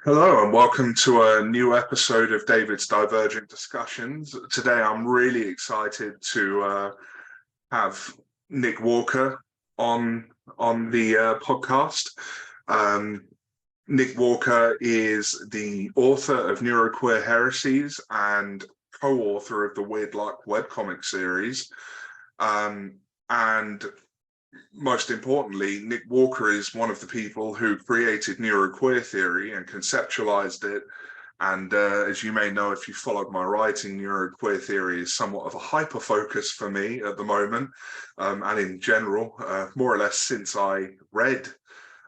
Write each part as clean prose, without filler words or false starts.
Hello and welcome to a new episode of David's Divergent Discussions. Today I'm really excited to have Nick Walker on the podcast. Um, Nick Walker is the author of Neuroqueer Heresies and co-author of the Weird Luck webcomic series. And most importantly, Nick Walker is one of the people who created neuroqueer theory and conceptualized it. And as you may know, if you followed my writing, neuroqueer theory is somewhat of a hyper focus for me at the moment, and in general, more or less since I read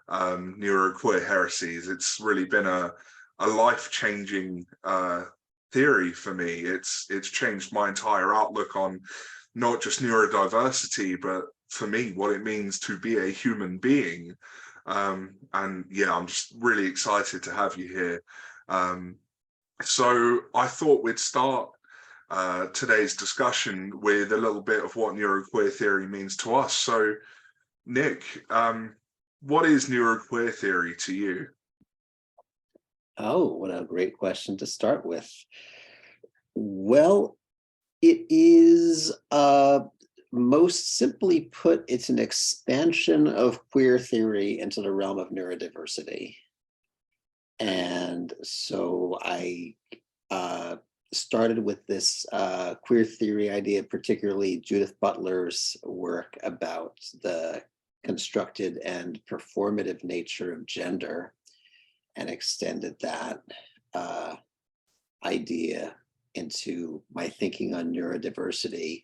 Neuroqueer Heresies, it's really been a life-changing theory for me. It's changed my entire outlook on not just neurodiversity, but for me, what it means to be a human being. And yeah, I'm just really excited to have you here. So I thought we'd start today's discussion with a little bit of what neuroqueer theory means to us. So Nick, what is neuroqueer theory to you? Oh, what a great question to start with. Well, it is, most simply put, it's an expansion of queer theory into the realm of neurodiversity. And so I started with this queer theory idea, particularly Judith Butler's work about the constructed and performative nature of gender, and extended that idea into my thinking on neurodiversity.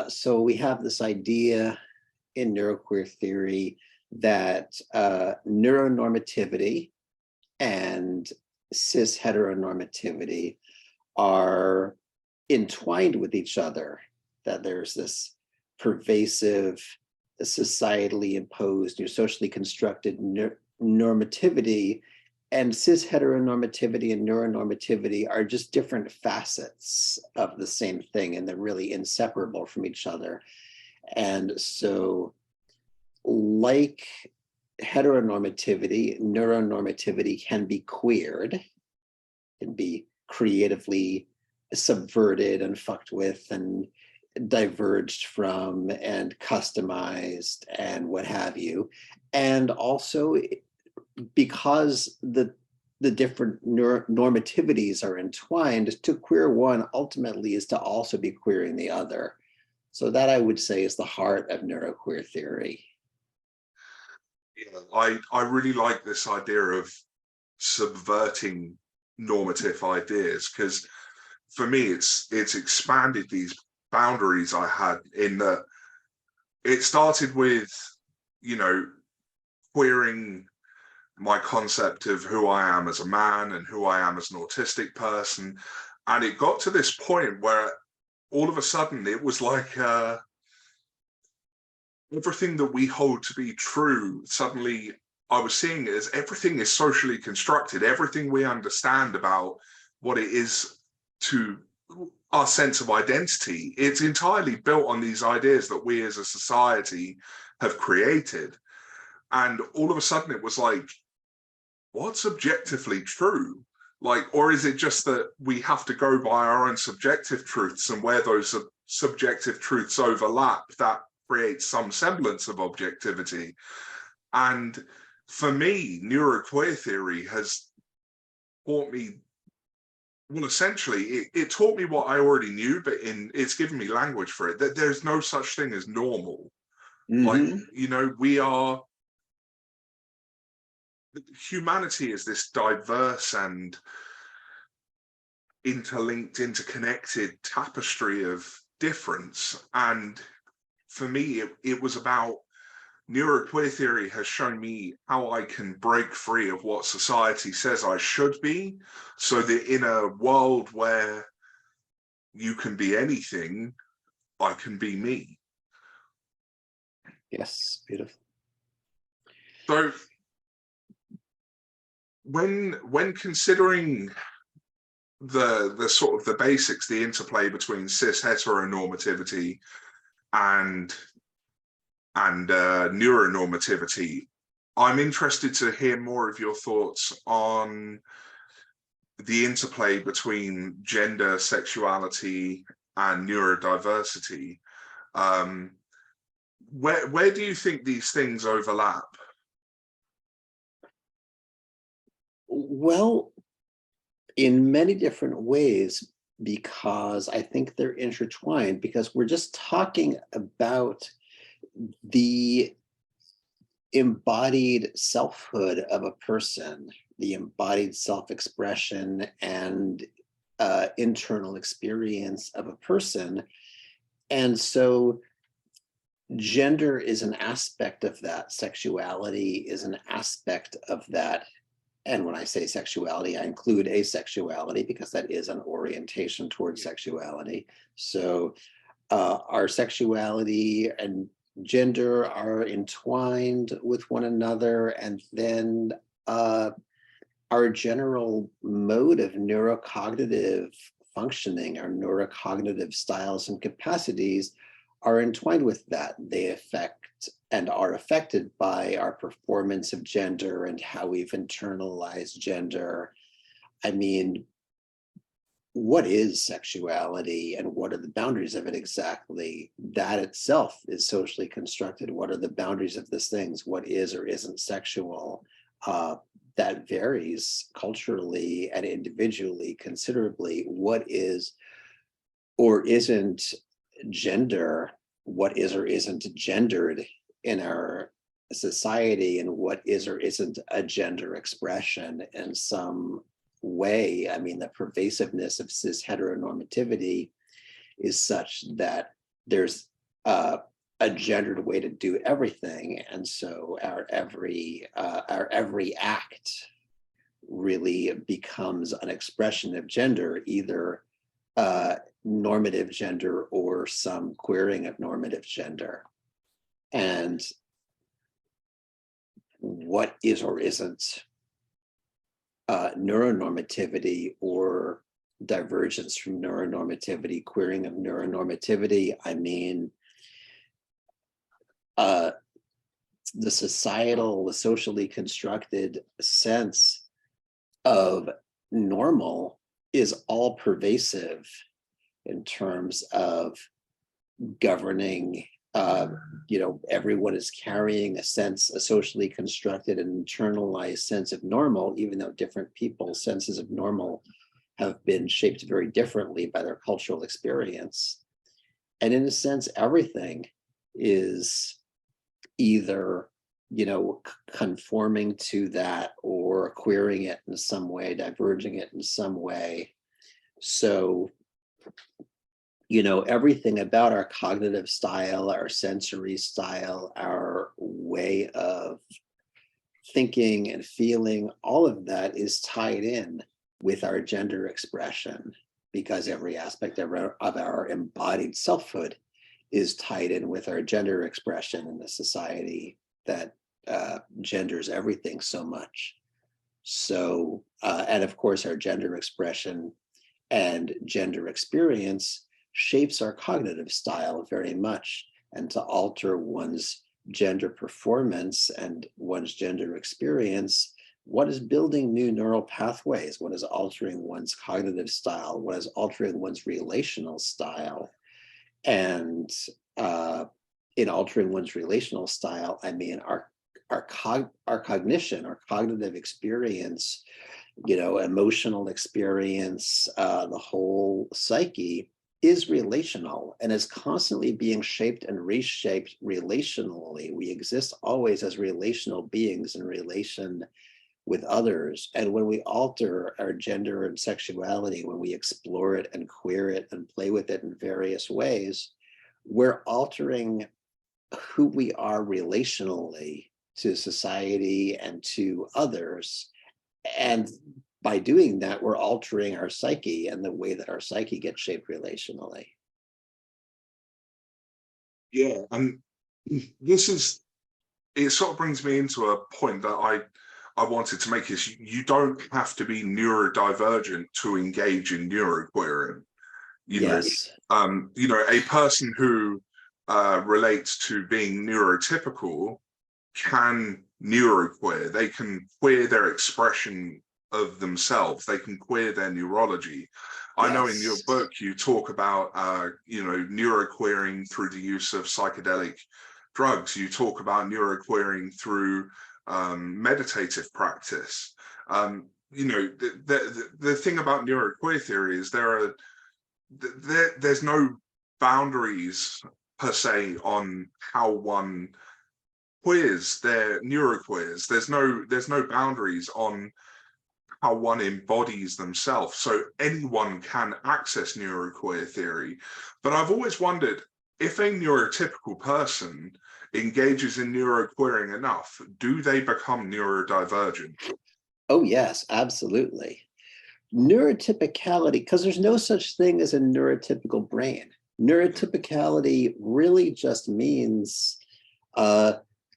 So we have this idea in neuroqueer theory that neuronormativity and cis heteronormativity are entwined with each other, that there's this pervasive, societally imposed, socially constructed normativity, and cis heteronormativity and neuronormativity are just different facets of the same thing, and they're really inseparable from each other. And so, like heteronormativity, neuronormativity can be queered, can be creatively subverted and fucked with and diverged from and customized and what have you. And also, because the different normativities are entwined, to queer one ultimately is to also be queering the other. So that, I would say, is the heart of neuroqueer theory. Yeah, I really like this idea of subverting normative ideas, because for me it's expanded these boundaries I had, in that it started with, you know, queering my concept of who I am as a man and who I am as an autistic person. And it got to this point where all of a sudden it was like everything that we hold to be true, suddenly I was seeing it as everything is socially constructed. Everything we understand about what it is to our sense of identity, it's entirely built on these ideas that we as a society have created. And all of a sudden it was like, what's objectively true? Like, or is it just that we have to go by our own subjective truths, and where those subjective truths overlap, that creates some semblance of objectivity? And for me, neuroqueer theory has taught me, well, essentially, it taught me what I already knew, but it's given me language for it, that there's no such thing as normal. Like, you know, humanity is this diverse and interlinked, interconnected tapestry of difference. And for me, it was about, neuroqueer theory has shown me how I can break free of what society says I should be, so that in a world where you can be anything, I can be me. Yes, beautiful. So when considering the sort of the basics, the interplay between cis heteronormativity and neuronormativity, I'm interested to hear more of your thoughts on the interplay between gender, sexuality, and neurodiversity. Where do you think these things overlap? Well, in many different ways, because I think they're intertwined, because we're just talking about the embodied selfhood of a person, the embodied self-expression and internal experience of a person. And so gender is an aspect of that, sexuality is an aspect of that. And when I say sexuality, I include asexuality because that is an orientation towards sexuality. So our sexuality and gender are entwined with one another, and then our general mode of neurocognitive functioning, our neurocognitive styles and capacities are entwined with that. They affect and are affected by our performance of gender and how we've internalized gender. I mean, what is sexuality and what are the boundaries of it exactly? That itself is socially constructed. What are the boundaries of these things? What is or isn't sexual? That varies culturally and individually considerably. What is or isn't gender? What is or isn't gendered in our society, and what is or isn't a gender expression in some way? I mean, the pervasiveness of cis heteronormativity is such that there's a gendered way to do everything, and so our every act really becomes an expression of gender, either normative gender or some queering of normative gender. And what is or isn't neuronormativity or divergence from neuronormativity, queering of neuronormativity? I mean, the societal, the socially constructed sense of normal is all pervasive in terms of governing. Everyone is carrying a sense, a socially constructed and internalized sense of normal, even though different people's senses of normal have been shaped very differently by their cultural experience. And in a sense, everything is either, conforming to that or queering it in some way, diverging it in some way. So, everything about our cognitive style, our sensory style, our way of thinking and feeling, all of that is tied in with our gender expression, because every aspect of our embodied selfhood is tied in with our gender expression in the society that genders everything so much. So, and of course, our gender expression and gender experience shapes our cognitive style very much. And to alter one's gender performance and one's gender experience, what is building new neural pathways? What is altering one's cognitive style? What is altering one's relational style? And in altering one's relational style, I mean, our cognition, our cognitive experience, emotional experience, the whole psyche is relational and is constantly being shaped and reshaped relationally. We exist always as relational beings in relation with others. And when we alter our gender and sexuality, when we explore it and queer it and play with it in various ways, we're altering who we are relationally to society and to others. And by doing that, we're altering our psyche and the way that our psyche gets shaped relationally. Yeah, and it sort of brings me into a point that I wanted to make, is you don't have to be neurodivergent to engage in neuroqueering. Yes. A person who relates to being neurotypical can neuroqueer. They can queer their expression of themselves. They can queer their neurology. I know in your Yes. book you talk about neuroqueering through the use of psychedelic drugs. You talk about neuroqueering through meditative practice. The thing about neuroqueer theory is there's no boundaries per se on how one queers their neuroqueers. There's no boundaries on how one embodies themselves. So anyone can access neuroqueer theory. But I've always wondered, if a neurotypical person engages in neuroqueering enough, do they become neurodivergent? Oh, yes, absolutely. Neurotypicality, because there's no such thing as a neurotypical brain. Neurotypicality really just means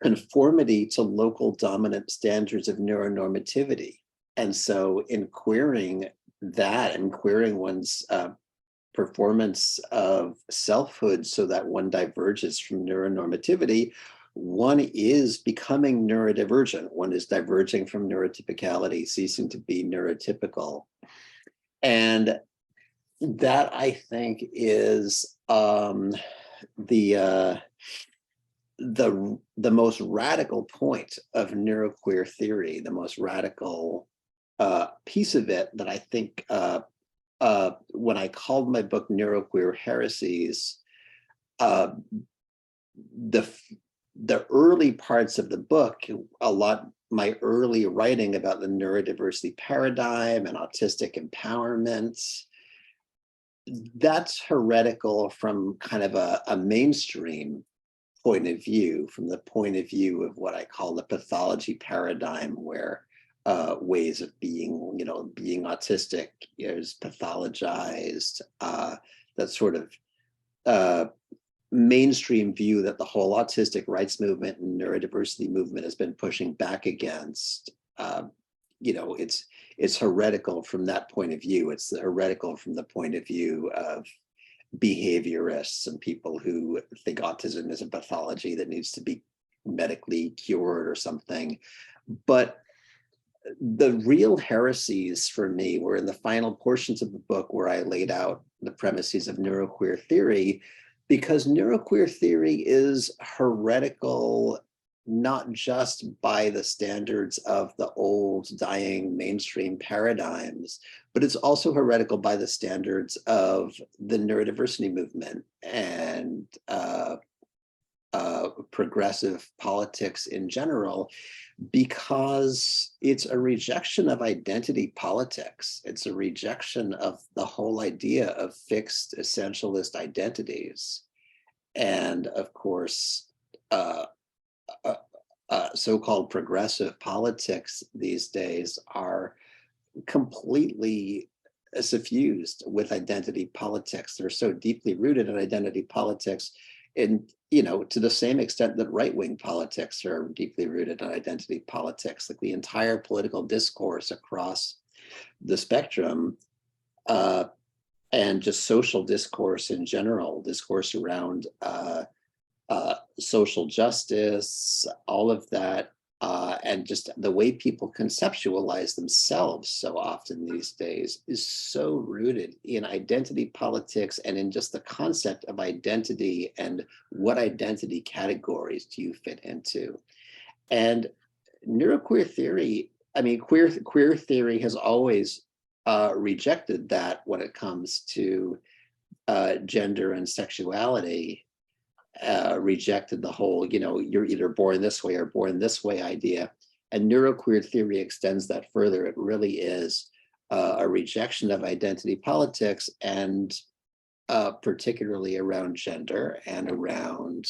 conformity to local dominant standards of neuronormativity. And so in queering that and queering one's performance of selfhood so that one diverges from neuronormativity, one is becoming neurodivergent. One is diverging from neurotypicality, ceasing to be neurotypical. And that, I think, is the most radical point of neuroqueer theory, the most radical piece of it that I think when I called my book Neuroqueer Heresies, the early parts of the book, my early writing about the neurodiversity paradigm and autistic empowerment, that's heretical from kind of a mainstream point of view, from the point of view of what I call the pathology paradigm, where ways of being autistic is pathologized. That sort of mainstream view that the whole autistic rights movement and neurodiversity movement has been pushing back against. It's heretical from that point of view. It's heretical from the point of view of behaviorists and people who think autism is a pathology that needs to be medically cured or something. But the real heresies for me were in the final portions of the book, where I laid out the premises of neuroqueer theory, because neuroqueer theory is heretical not just by the standards of the old dying mainstream paradigms, but it's also heretical by the standards of the neurodiversity movement and progressive politics in general, because it's a rejection of identity politics. It's a rejection of the whole idea of fixed essentialist identities. And of course, so-called progressive politics these days are completely suffused with identity politics. They're so deeply rooted in identity politics, and to the same extent that right-wing politics are deeply rooted in identity politics. Like the entire political discourse across the spectrum, and just social discourse in general, discourse around social justice, all of that, and just the way people conceptualize themselves so often these days is so rooted in identity politics and in just the concept of identity and what identity categories do you fit into. And neuroqueer theory, queer theory has always rejected that when it comes to gender and sexuality. Rejected the whole, you're either born this way or born this way idea. And neuroqueer theory extends that further. It really is a rejection of identity politics, and particularly around gender and around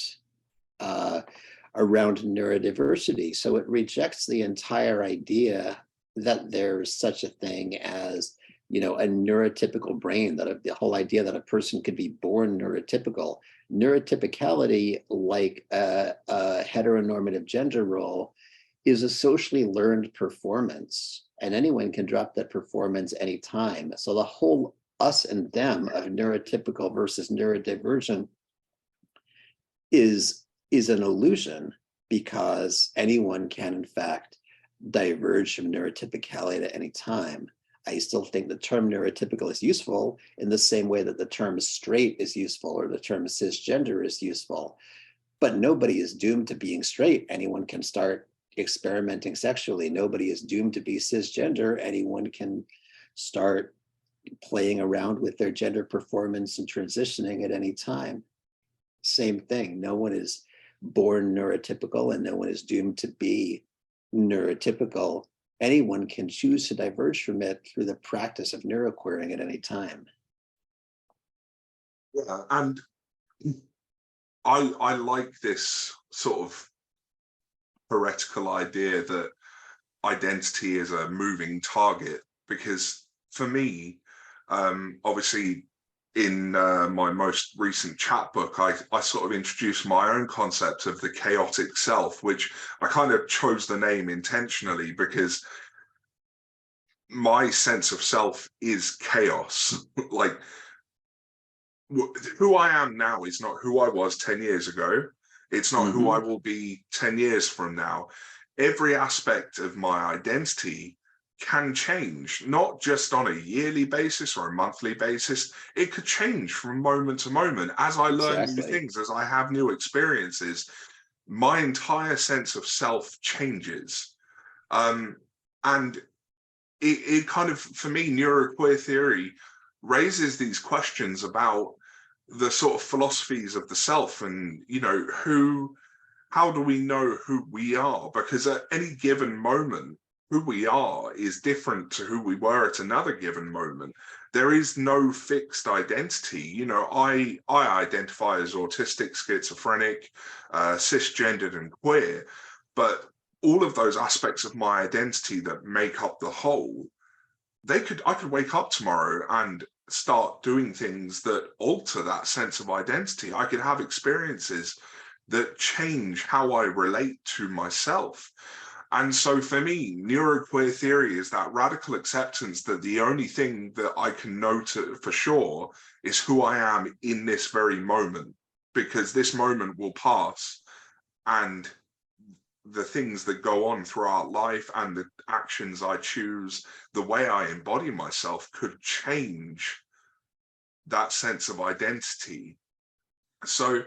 neurodiversity. So it rejects the entire idea that there's such a thing as a neurotypical brain, that the whole idea that a person could be born neurotypical. Neurotypicality, like a heteronormative gender role, is a socially learned performance, and anyone can drop that performance anytime. So the whole us and them of neurotypical versus neurodivergent is an illusion. because anyone can, in fact, diverge from neurotypicality at any time. I still think the term neurotypical is useful in the same way that the term straight is useful or the term cisgender is useful. But nobody is doomed to being straight. Anyone can start experimenting sexually. Nobody is doomed to be cisgender. Anyone can start playing around with their gender performance and transitioning at any time. Same thing. No one is born neurotypical and no one is doomed to be neurotypical. Anyone can choose to diverge from it through the practice of neuroqueering at any time. Yeah, and I like this sort of heretical idea that identity is a moving target, because for me, obviously in my most recent chat book, I sort of introduced my own concept of the chaotic self, which I kind of chose the name intentionally because my sense of self is chaos. Like, who I am now is not who I was 10 years ago. It's not who I will be 10 years from now. Every aspect of my identity can change, not just on a yearly basis or a monthly basis. It could change from moment to moment. As I learn new things, as I have new experiences, my entire sense of self changes. And it kind of, for me, neuroqueer theory raises these questions about the sort of philosophies of the self and, you know, how do we know who we are? Because at any given moment, who we are is different to who we were at another given moment. There is no fixed identity. You know, I identify as autistic, schizophrenic, cisgendered and queer, but all of those aspects of my identity that make up the whole, I could wake up tomorrow and start doing things that alter that sense of identity. I could have experiences that change how I relate to myself. And so for me, neuroqueer theory is that radical acceptance that the only thing that I can know for sure is who I am in this very moment, because this moment will pass and the things that go on throughout life and the actions I choose, the way I embody myself could change that sense of identity. So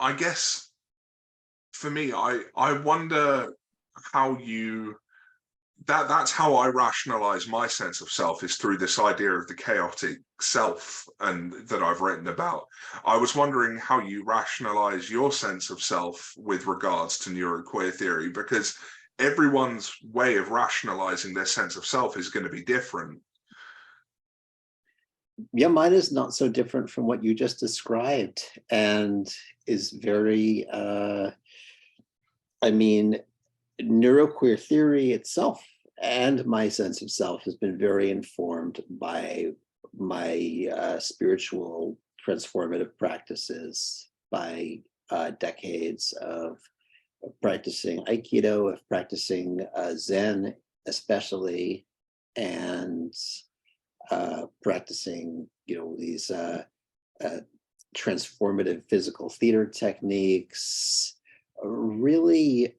I guess for me, I wonder how that's how I rationalize my sense of self, is through this idea of the chaotic self and that I've written about. I was wondering how you rationalize your sense of self with regards to neuroqueer theory, because everyone's way of rationalizing their sense of self is going to be different. Yeah, mine is not so different from what you just described and is very, I mean, neuroqueer theory itself and my sense of self has been very informed by my spiritual transformative practices, by decades of practicing Aikido, of practicing Zen especially, and practicing, you know, these transformative physical theater techniques. Really,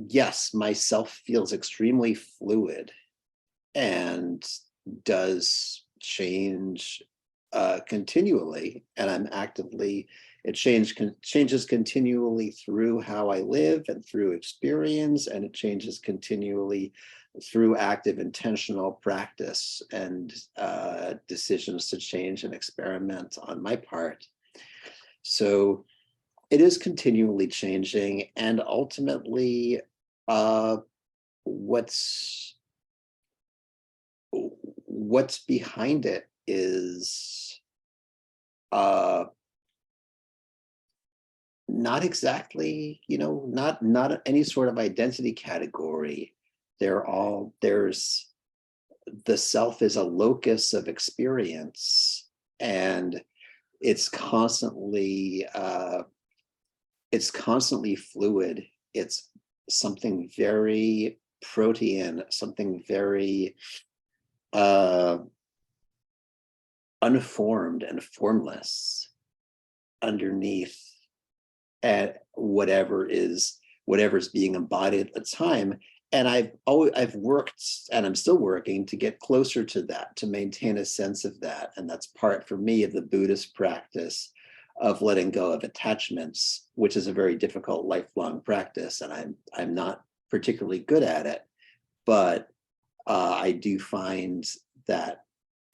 yes, myself feels extremely fluid and does change continually, and I'm actively, it changes continually through how I live and through experience, and it changes continually through active intentional practice and decisions to change and experiment on my part. So it is continually changing, and ultimately what's behind it is not exactly, you know, not any sort of identity category. There's the self is a locus of experience, and it's constantly fluid. It's something very protean, something very unformed and formless underneath at whatever's being embodied at the time. And I've worked, and I'm still working to get closer to that, to maintain a sense of that. And that's part for me of the Buddhist practice of letting go of attachments, which is a very difficult lifelong practice. And I'm not particularly good at it, but I do find that,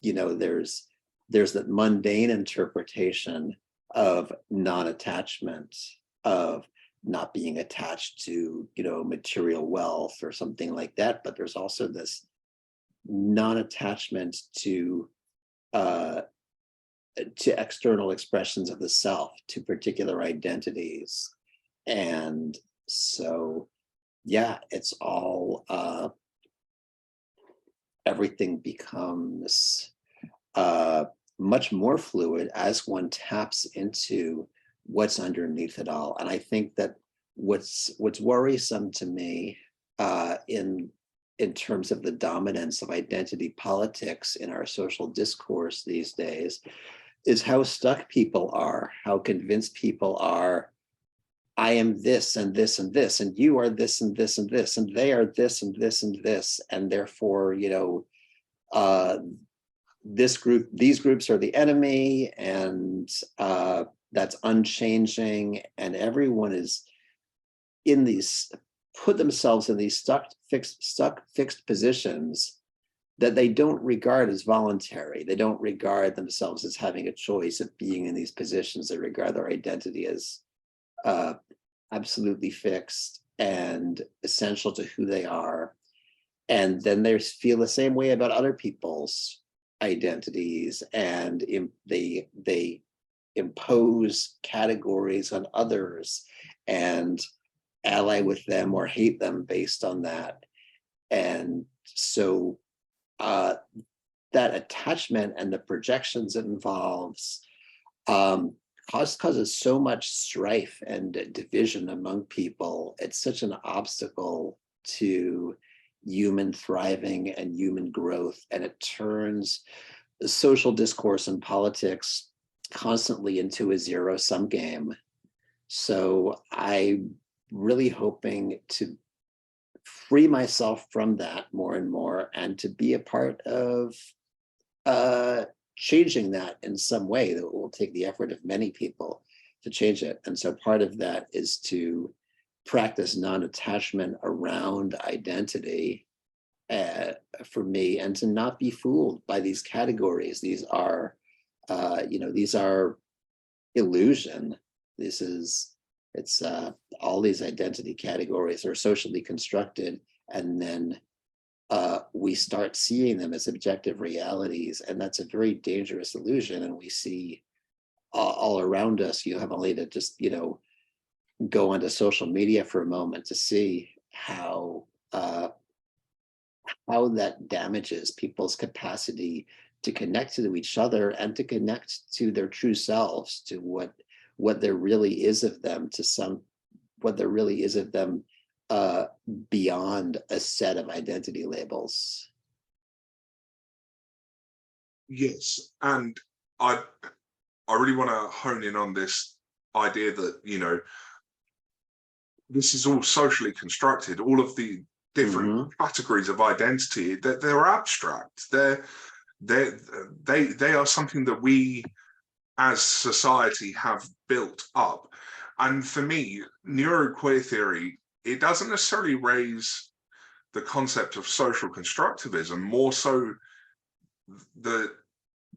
there's that mundane interpretation of non-attachment, of not being attached to, material wealth or something like that. But there's also this non-attachment to external expressions of the self, to particular identities. And so, yeah, it's all, everything becomes much more fluid as one taps into what's underneath it all. And I think that what's worrisome to me in terms of the dominance of identity politics in our social discourse these days is how stuck people are, how convinced people are, I am this and this and this, and you are this and this and this, and they are this and this and this, and therefore, these groups are the enemy, and that's unchanging, and everyone is in these, put themselves in these stuck fixed positions that they don't regard as voluntary. They don't regard themselves as having a choice of being in these positions. They regard their identity as absolutely fixed and essential to who they are. And then they feel the same way about other people's identities, and they impose categories on others and ally with them or hate them based on that. And so that attachment and the projections it involves causes so much strife and division among people. It's such an obstacle to human thriving and human growth, and it turns social discourse and politics constantly into a zero-sum game. So I'm really hoping to free myself from that more and more, and to be a part of changing that in some way. That will take the effort of many people to change it. And so part of that is to practice non-attachment around identity for me, and to not be fooled by these categories. These are, these are illusion. It's all these identity categories are socially constructed, and then we start seeing them as objective realities, and that's a very dangerous illusion. And we see all around us. You have only to just go onto social media for a moment to see how that damages people's capacity to connect to each other and to connect to their true selves, to what there really is of them, what there really is of them beyond a set of identity labels. Yes, and I really want to hone in on this idea that this is all socially constructed. All of the different categories of identity, that they're abstract. They are something that we as society have built up. And for me, neuroqueer theory, it doesn't necessarily raise the concept of social constructivism, more so the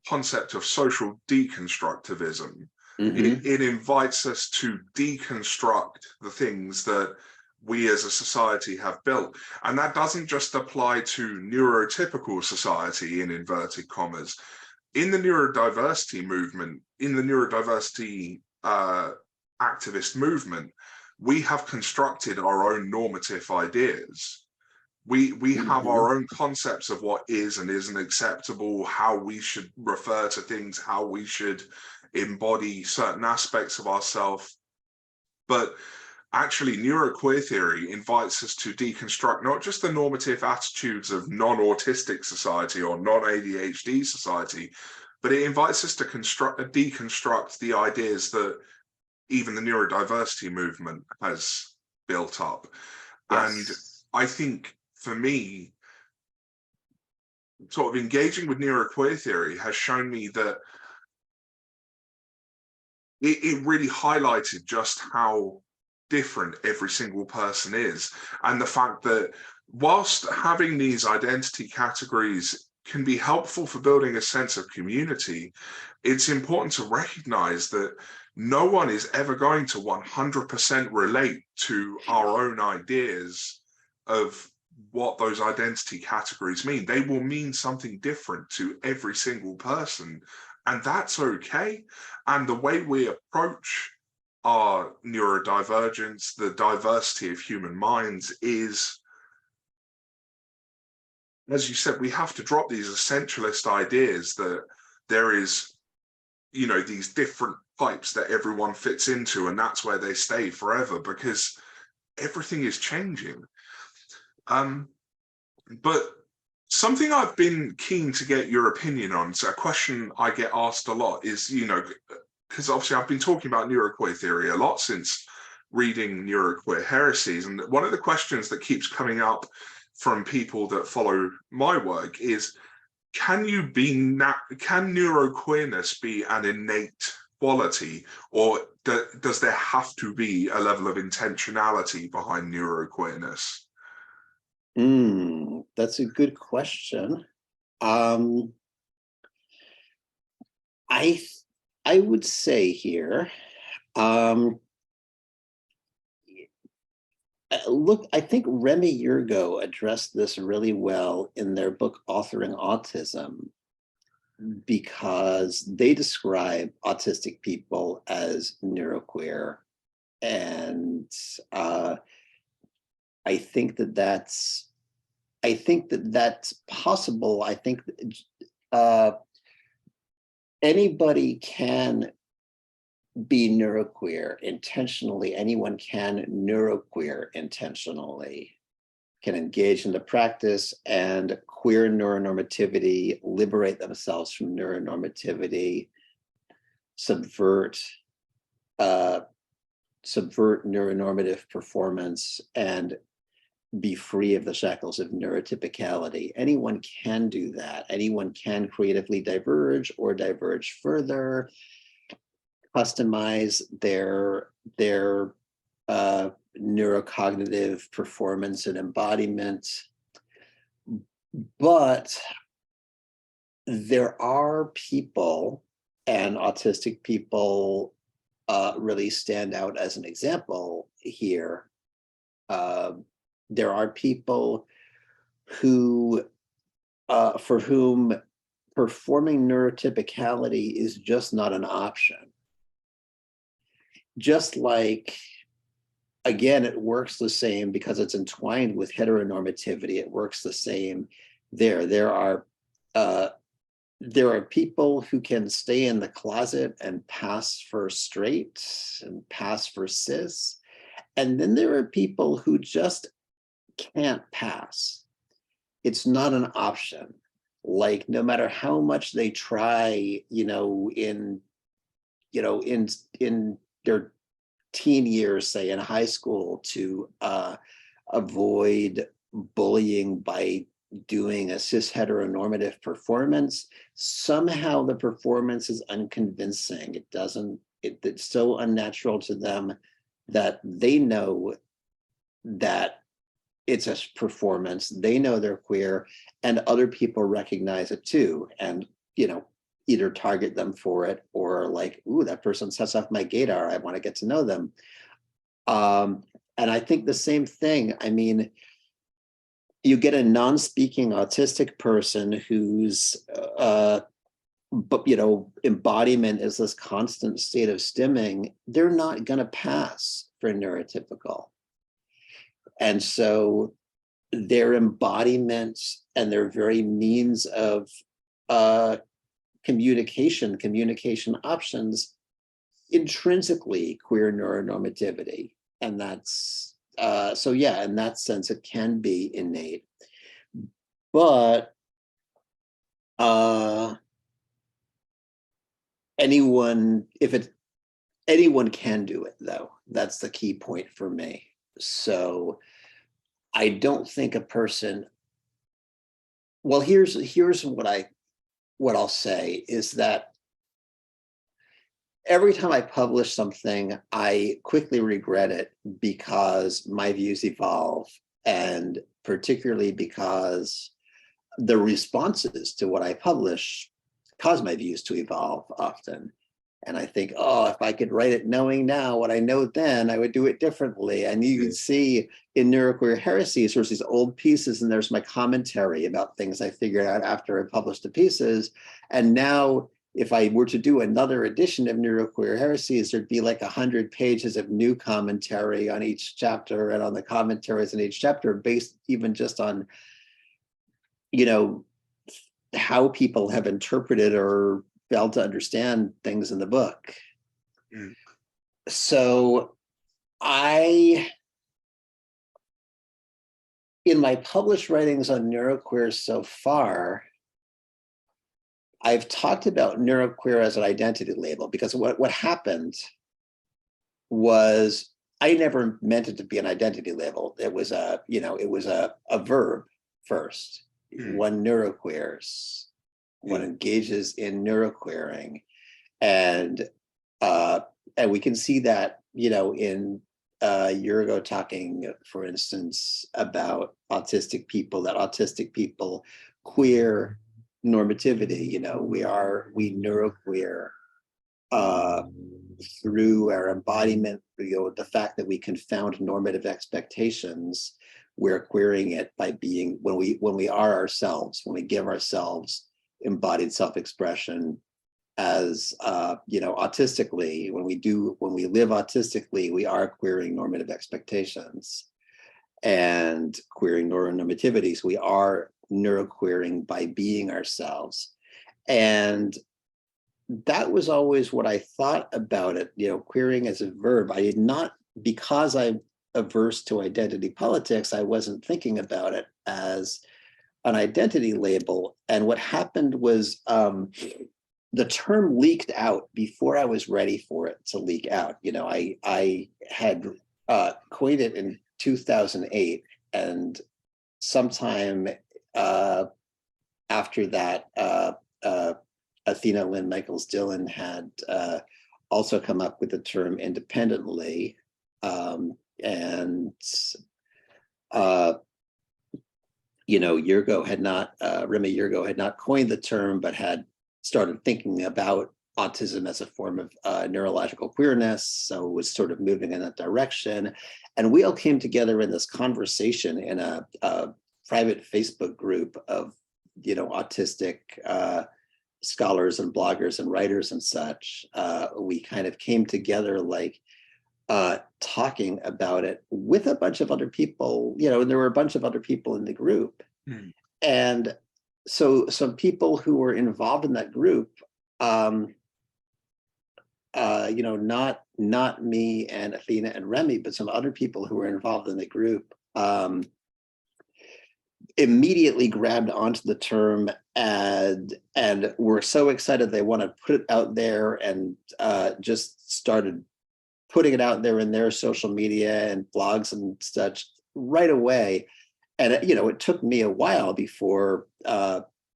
concept of social deconstructivism. It invites us to deconstruct the things that we as a society have built. And that doesn't just apply to neurotypical society, in inverted commas. In the neurodiversity movement, in the neurodiversity activist movement, we have constructed our own normative ideas. We have our own concepts of what is and isn't acceptable, how we should refer to things, how we should embody certain aspects of ourselves. But actually, neuroqueer theory invites us to deconstruct not just the normative attitudes of non-autistic society or non-ADHD society, but it invites us to deconstruct the ideas that even the neurodiversity movement has built up. And Yes. I think for me, sort of engaging with neuroqueer theory has shown me that it really highlighted just how different every single person is. And the fact that whilst having these identity categories can be helpful for building a sense of community, it's important to recognize that no one is ever going to 100% relate to our own ideas of what those identity categories mean. They will mean something different to every single person, and that's okay. And the way we approach our neurodivergence, the diversity of human minds, is, as you said, we have to drop these essentialist ideas that there is, these different pipes that everyone fits into, and that's where they stay forever, because everything is changing. But something I've been keen to get your opinion on, so a question I get asked a lot is, because obviously I've been talking about neuroqueer theory a lot since reading Neuroqueer Heresies, and one of the questions that keeps coming up from people that follow my work is, can neuroqueerness be an innate quality, or does there have to be a level of intentionality behind neuroqueerness? That's a good question. I I would say here, look, I think Remy Yurgo addressed this really well in their book Authoring Autism, because they describe autistic people as neuroqueer, and I think that that's possible. I think anybody can be neuroqueer intentionally. Anyone can neuroqueer intentionally, can engage in the practice and queer neuronormativity, liberate themselves from neuronormativity, subvert neuronormative performance, and be free of the shackles of neurotypicality. Anyone can do that. Anyone can creatively diverge or diverge further, customize their neurocognitive performance and embodiment. But there are people, and autistic people really stand out as an example here. There are people who, for whom performing neurotypicality is just not an option. Just like, again, it works the same because it's entwined with heteronormativity. It works the same there. There are people who can stay in the closet and pass for straight and pass for cis. And then there are people who just can't pass. It's not an option. Like, no matter how much they try, in their teen years, say in high school, to avoid bullying by doing a cis heteronormative performance, somehow the performance is unconvincing. It's so unnatural to them that they know that it's a performance. They know they're queer, and other people recognize it too, and either target them for it, or like, ooh, that person sets off my gaydar, I want to get to know them. And I think the same thing. I mean, you get a non-speaking autistic person whose embodiment is this constant state of stimming. They're not going to pass for neurotypical. And so their embodiments and their very means of communication options, intrinsically queer neuronormativity. And that's, so yeah, in that sense, it can be innate. But anyone, if anyone can do it, though. That's the key point for me. So I don't think a person, well, here's what I'll say is that every time I publish something, I quickly regret it because my views evolve, and particularly because the responses to what I publish cause my views to evolve often. And I think, oh, if I could write it knowing now what I know then, I would do it differently. And you can see in Neuroqueer Heresies, there's these old pieces, and there's my commentary about things I figured out after I published the pieces. And now, if I were to do another edition of Neuroqueer Heresies, there'd be like 100 pages of new commentary on each chapter and on the commentaries in each chapter, based even just on, how people have interpreted or failed to understand things in the book. Mm. So in my published writings on neuroqueer so far, I've talked about neuroqueer as an identity label, because what happened was I never meant it to be an identity label. It was a verb first. One neuroqueers, one engages in neuroqueering, and we can see that in a year ago talking, for instance, about autistic people, that autistic people queer normativity. We neuroqueer through our embodiment, the fact that we confound normative expectations. We're queering it by being, when we are ourselves, when we give ourselves embodied self-expression as autistically, when we live autistically, we are queering normative expectations and queering neuronormativities. We are neuroqueering by being ourselves. And that was always what I thought about it, queering as a verb. I did not, because I'm averse to identity politics, I wasn't thinking about it as an identity label. And what happened was the term leaked out before I was ready for it to leak out. I had coined it in 2008, and sometime after that, Athena Lynn Michaels Dillon had also come up with the term independently, and Remy Yergo had not coined the term, but had started thinking about autism as a form of neurological queerness, so was sort of moving in that direction. And we all came together in this conversation in a private Facebook group of autistic scholars and bloggers and writers and such. We kind of came together talking about it with a bunch of other people, and there were a bunch of other people in the group. Mm. And so some people who were involved in that group, not me and Athena and Remy, but some other people who were involved in the group, immediately grabbed onto the term and were so excited they want to put it out there, and just started putting it out there in their social media and blogs and such right away. And it took me a while before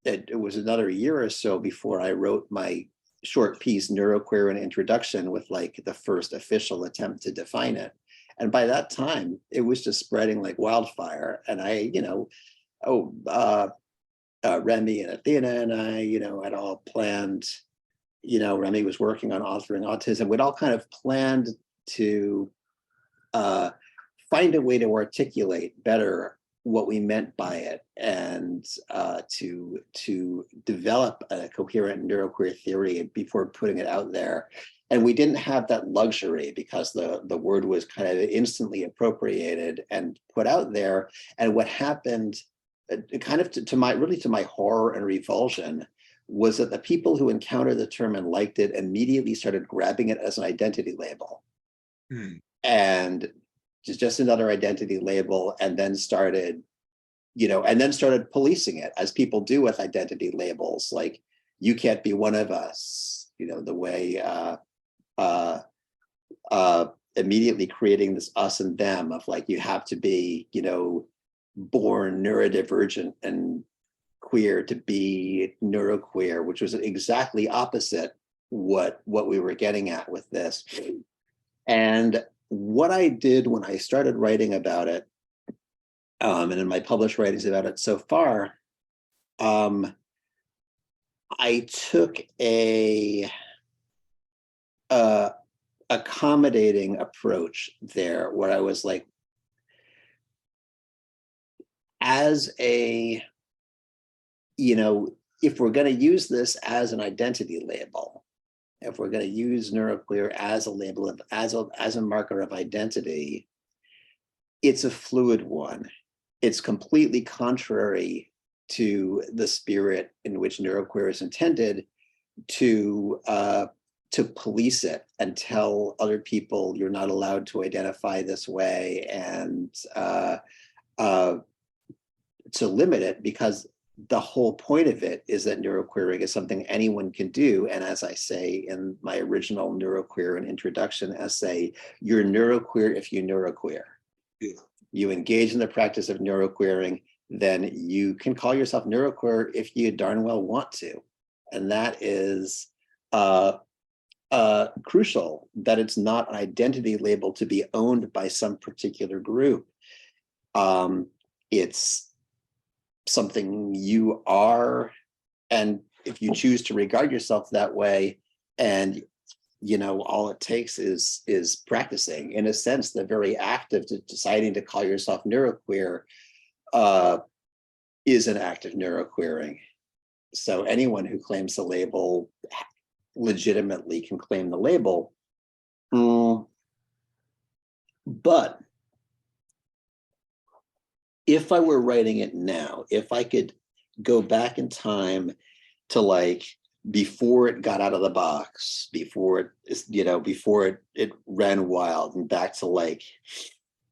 it was another year or so before I wrote my short piece Neuroqueer an Introduction, with the first official attempt to define it. And by that time, it was just spreading like wildfire. And Remy and Athena and I, had all planned, Remy was working on authoring autism. We'd all kind of planned to find a way to articulate better what we meant by it, and to develop a coherent neuroqueer theory before putting it out there. And we didn't have that luxury, because the word was kind of instantly appropriated and put out there. And what happened, kind of to my horror and revulsion, was that the people who encountered the term and liked it immediately started grabbing it as an identity label. Mm. And just another identity label, and then started policing it, as people do with identity labels, like, you can't be one of us, the way immediately creating this us and them of like, you have to be, you know, born neurodivergent and queer to be neuroqueer, which was exactly opposite what we were getting at with this. And what I did when I started writing about it, and in my published writings about it so far, I took a accommodating approach there, where I was like, as a, you know, if we're going to use this as an identity label, if we're going to use neuroqueer as a label of, as a marker of identity, it's a fluid one. It's completely contrary to the spirit in which neuroqueer is intended to police it and tell other people you're not allowed to identify this way, and to limit it, because the whole point of it is that neuroqueering is something anyone can do. And as I say in my original Neuroqueer and introduction essay, you're neuroqueer if you neuroqueer. Yeah. You engage in the practice of neuroqueering, then you can call yourself neuroqueer if you darn well want to. And that is crucial, that it's not an identity label to be owned by some particular group. It's something you are, and if you choose to regard yourself that way, and you know, all it takes is practicing. In a sense, the very act of deciding to call yourself neuroqueer is an act of neuroqueering. So anyone who claims the label legitimately can claim the label. But if I were writing it now, if I could go back in time to like before it got out of the box, before it, you know, before it ran wild, and back to like,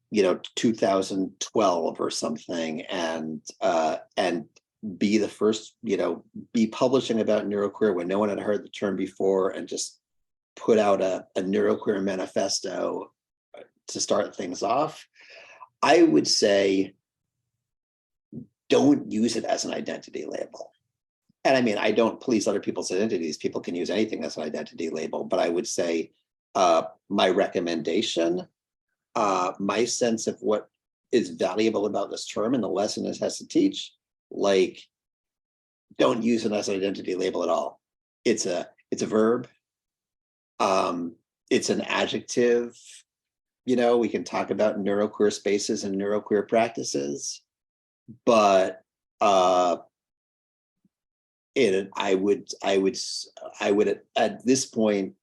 you know, 2012 or something, and be the first, you know, be publishing about neuroqueer when no one had heard the term before, and just put out a neuroqueer manifesto to start things off, I would say, don't use it as an identity label. And I mean, I don't police other people's identities. People can use anything as an identity label, but I would say my recommendation, my sense of what is valuable about this term and the lesson it has to teach, like, don't use it as an identity label at all. It's a verb. It's an adjective. You know, we can talk about neuroqueer spaces and neuroqueer practices, but I would at this point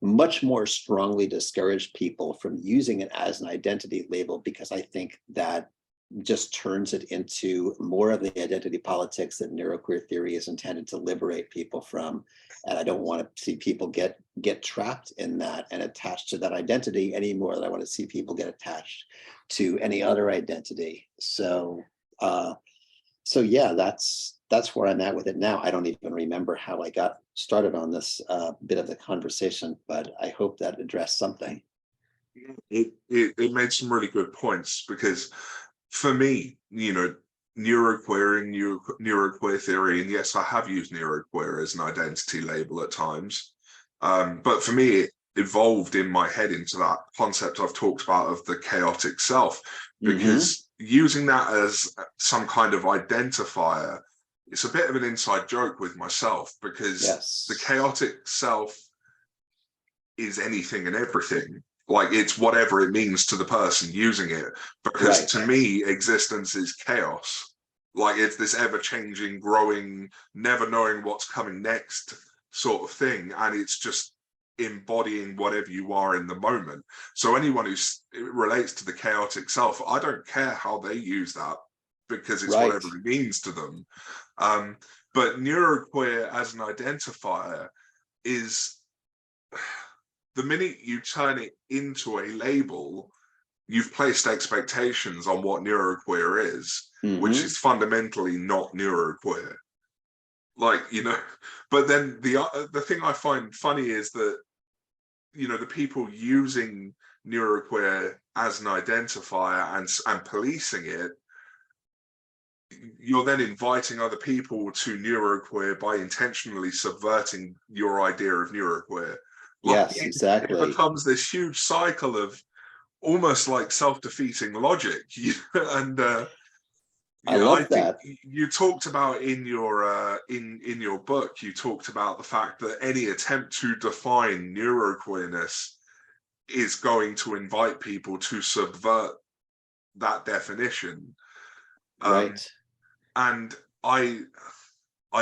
much more strongly discourage people from using it as an identity label, because I think that just turns it into more of the identity politics that neuroqueer theory is intended to liberate people from. And I don't want to see people get trapped in that and attached to that identity any more than I want to see people get attached to any other identity. So yeah, that's where I'm at with it now. I don't even remember how I got started on this bit of the conversation, but I hope that addressed something. It made some really good points, because for me, you know, neuroqueering, neuroqueer theory, and yes, I have used neuroqueer as an identity label at times, but for me, it evolved in my head into that concept I've talked about of the chaotic self, because using that as some kind of identifier, it's a bit of an inside joke with myself, because the chaotic self is anything and everything. Like, it's whatever it means to the person using it, because to me, existence is chaos. Like, it's this ever-changing, growing, never knowing what's coming next sort of thing, and it's just embodying whatever you are in the moment. So anyone who relates to the chaotic self, I don't care how they use that, because it's whatever it means to them. But neuroqueer as an identifier is, the minute you turn it into a label, you've placed expectations on what neuroqueer is, which is fundamentally not neuroqueer. Like, you know, but then the thing I find funny is that the people using neuroqueer as an identifier and policing it, you're then inviting other people to neuroqueer by intentionally subverting your idea of neuroqueer. Yes, It exactly. becomes this huge cycle of almost like self-defeating logic. And I yeah, I love think that. you talked about in your in your book, you talked about the fact that any attempt to define neuroqueerness is going to invite people to subvert that definition. Right. And I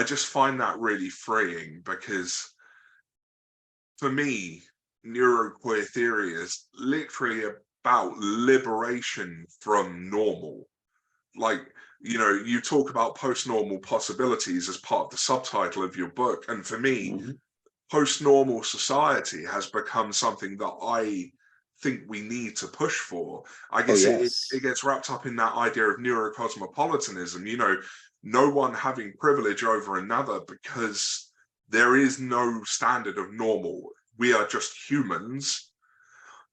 just find that really freeing, because for me, neuroqueer theory is literally about liberation from normal. Like, you talk about post-normal possibilities as part of the subtitle of your book. And for me, Mhm. post-normal society has become something that I think we need to push for. I Oh, guess yes. it gets wrapped up in that idea of neurocosmopolitanism, no one having privilege over another, because there is no standard of normal. We are just humans.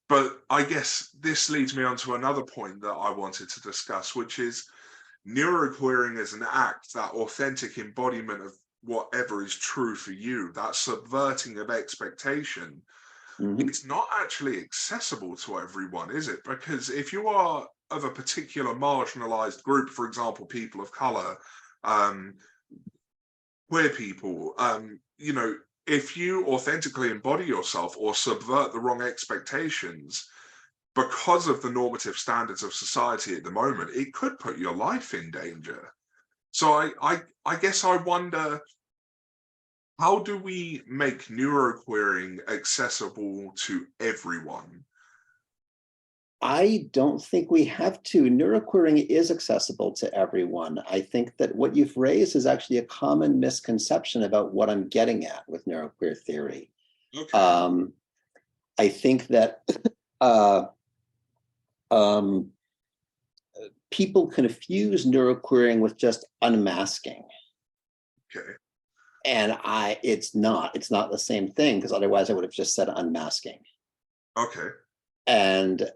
But I guess this leads me on to another point that I wanted to discuss, which is neuroqueering as an act, that authentic embodiment of whatever is true for you, that subverting of expectation. Mhm. It's not actually accessible to everyone, is it? Because if you are of a particular marginalized group, for example, people of color, um, queer people, if you authentically embody yourself or subvert the wrong expectations, because of the normative standards of society at the moment, it could put your life in danger. So I guess I wonder, how do we make neuroqueering accessible to everyone? I don't think we have to. Neuroqueering is accessible to everyone. I think that what you've raised is actually a common misconception about what I'm getting at with neuroqueer theory. Okay. Um, I think that uh, um, people confuse neuroqueering with just unmasking. Okay. And it's not the same thing, because otherwise I would have just said unmasking. Okay. And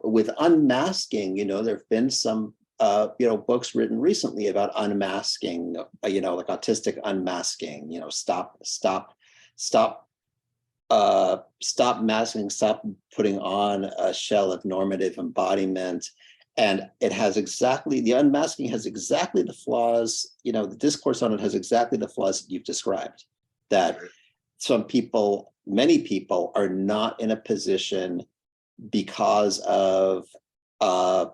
with unmasking, there have been some, books written recently about unmasking, like autistic unmasking, stop masking, stop putting on a shell of normative embodiment. And the unmasking has exactly the flaws, the discourse on it has exactly the flaws that you've described, that many people are not in a position because of, uh,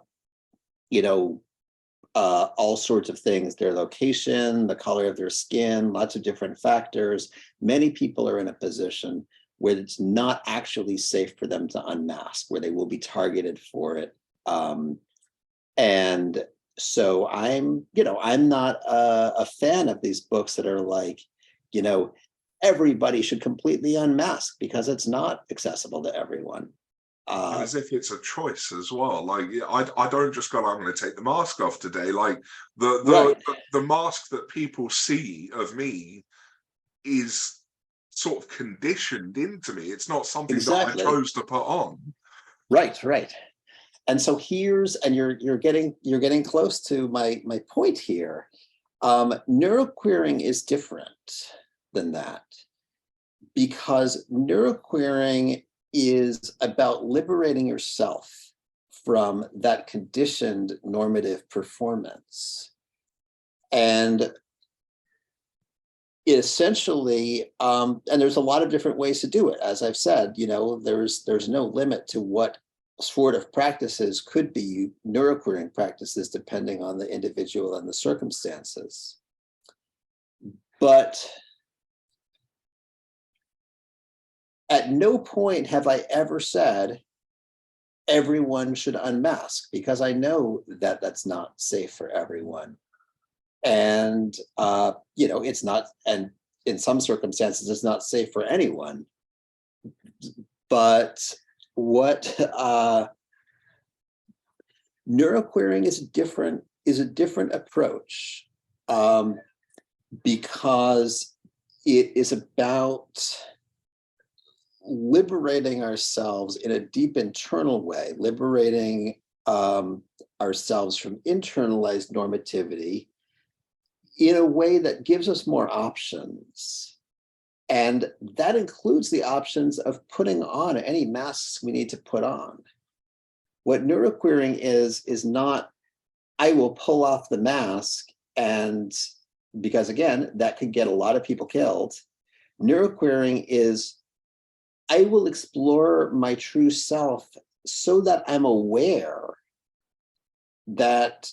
all sorts of things, their location, the color of their skin, lots of different factors. Many people are in a position where it's not actually safe for them to unmask, where they will be targeted for it. And so I'm not a fan of these books that are like, everybody should completely unmask, because it's not accessible to everyone. And Uh, as if it's a choice as well. Like, I don't just go, I'm going to take the mask off today. Like, the right, the mask that people see of me is sort of conditioned into me. It's not something that I exactly. chose to put on. Right. And so you're getting close to my point here. Neuroqueering is different than that, because neuroqueering is about liberating yourself from that conditioned normative performance. And essentially, and there's a lot of different ways to do it. As I've said, there's no limit to what sort of practices could be neuroqueering practices, depending on the individual and the circumstances. But at no point have I ever said everyone should unmask, because I know that that's not safe for everyone. And it's not, and in some circumstances it's not safe for anyone. But what neuroqueering is a different approach, because it is about liberating ourselves in a deep internal way, liberating ourselves from internalized normativity in a way that gives us more options. And that includes the options of putting on any masks we need to put on. What neuroqueering is not, I will pull off the mask, and because again, that could get a lot of people killed. Neuroqueering is, I will explore my true self so that I'm aware that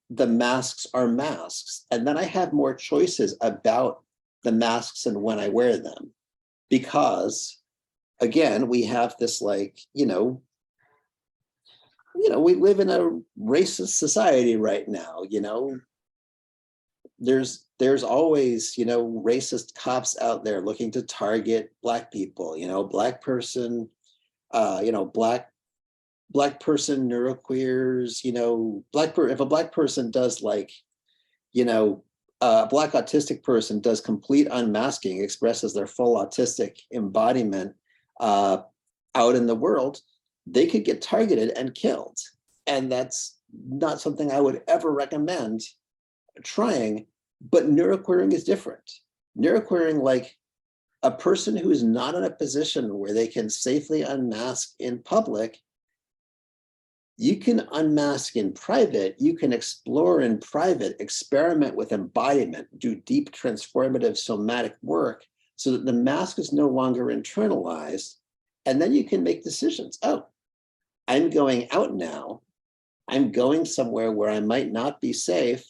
the masks are masks. And then I have more choices about the masks and when I wear them. Because again, we have this like, we live in a racist society right now, there's always, racist cops out there looking to target Black people, Black person, Black person, neuroqueers, if a Black person does like, a Black autistic person does complete unmasking, expresses their full autistic embodiment out in the world, they could get targeted and killed. And that's not something I would ever recommend trying, but neuroqueering is different. Neuroqueering, like a person who is not in a position where they can safely unmask in public, you can unmask in private, you can explore in private, experiment with embodiment, do deep transformative somatic work so that the mask is no longer internalized. And then you can make decisions. Oh, I'm going out now. I'm going somewhere where I might not be safe.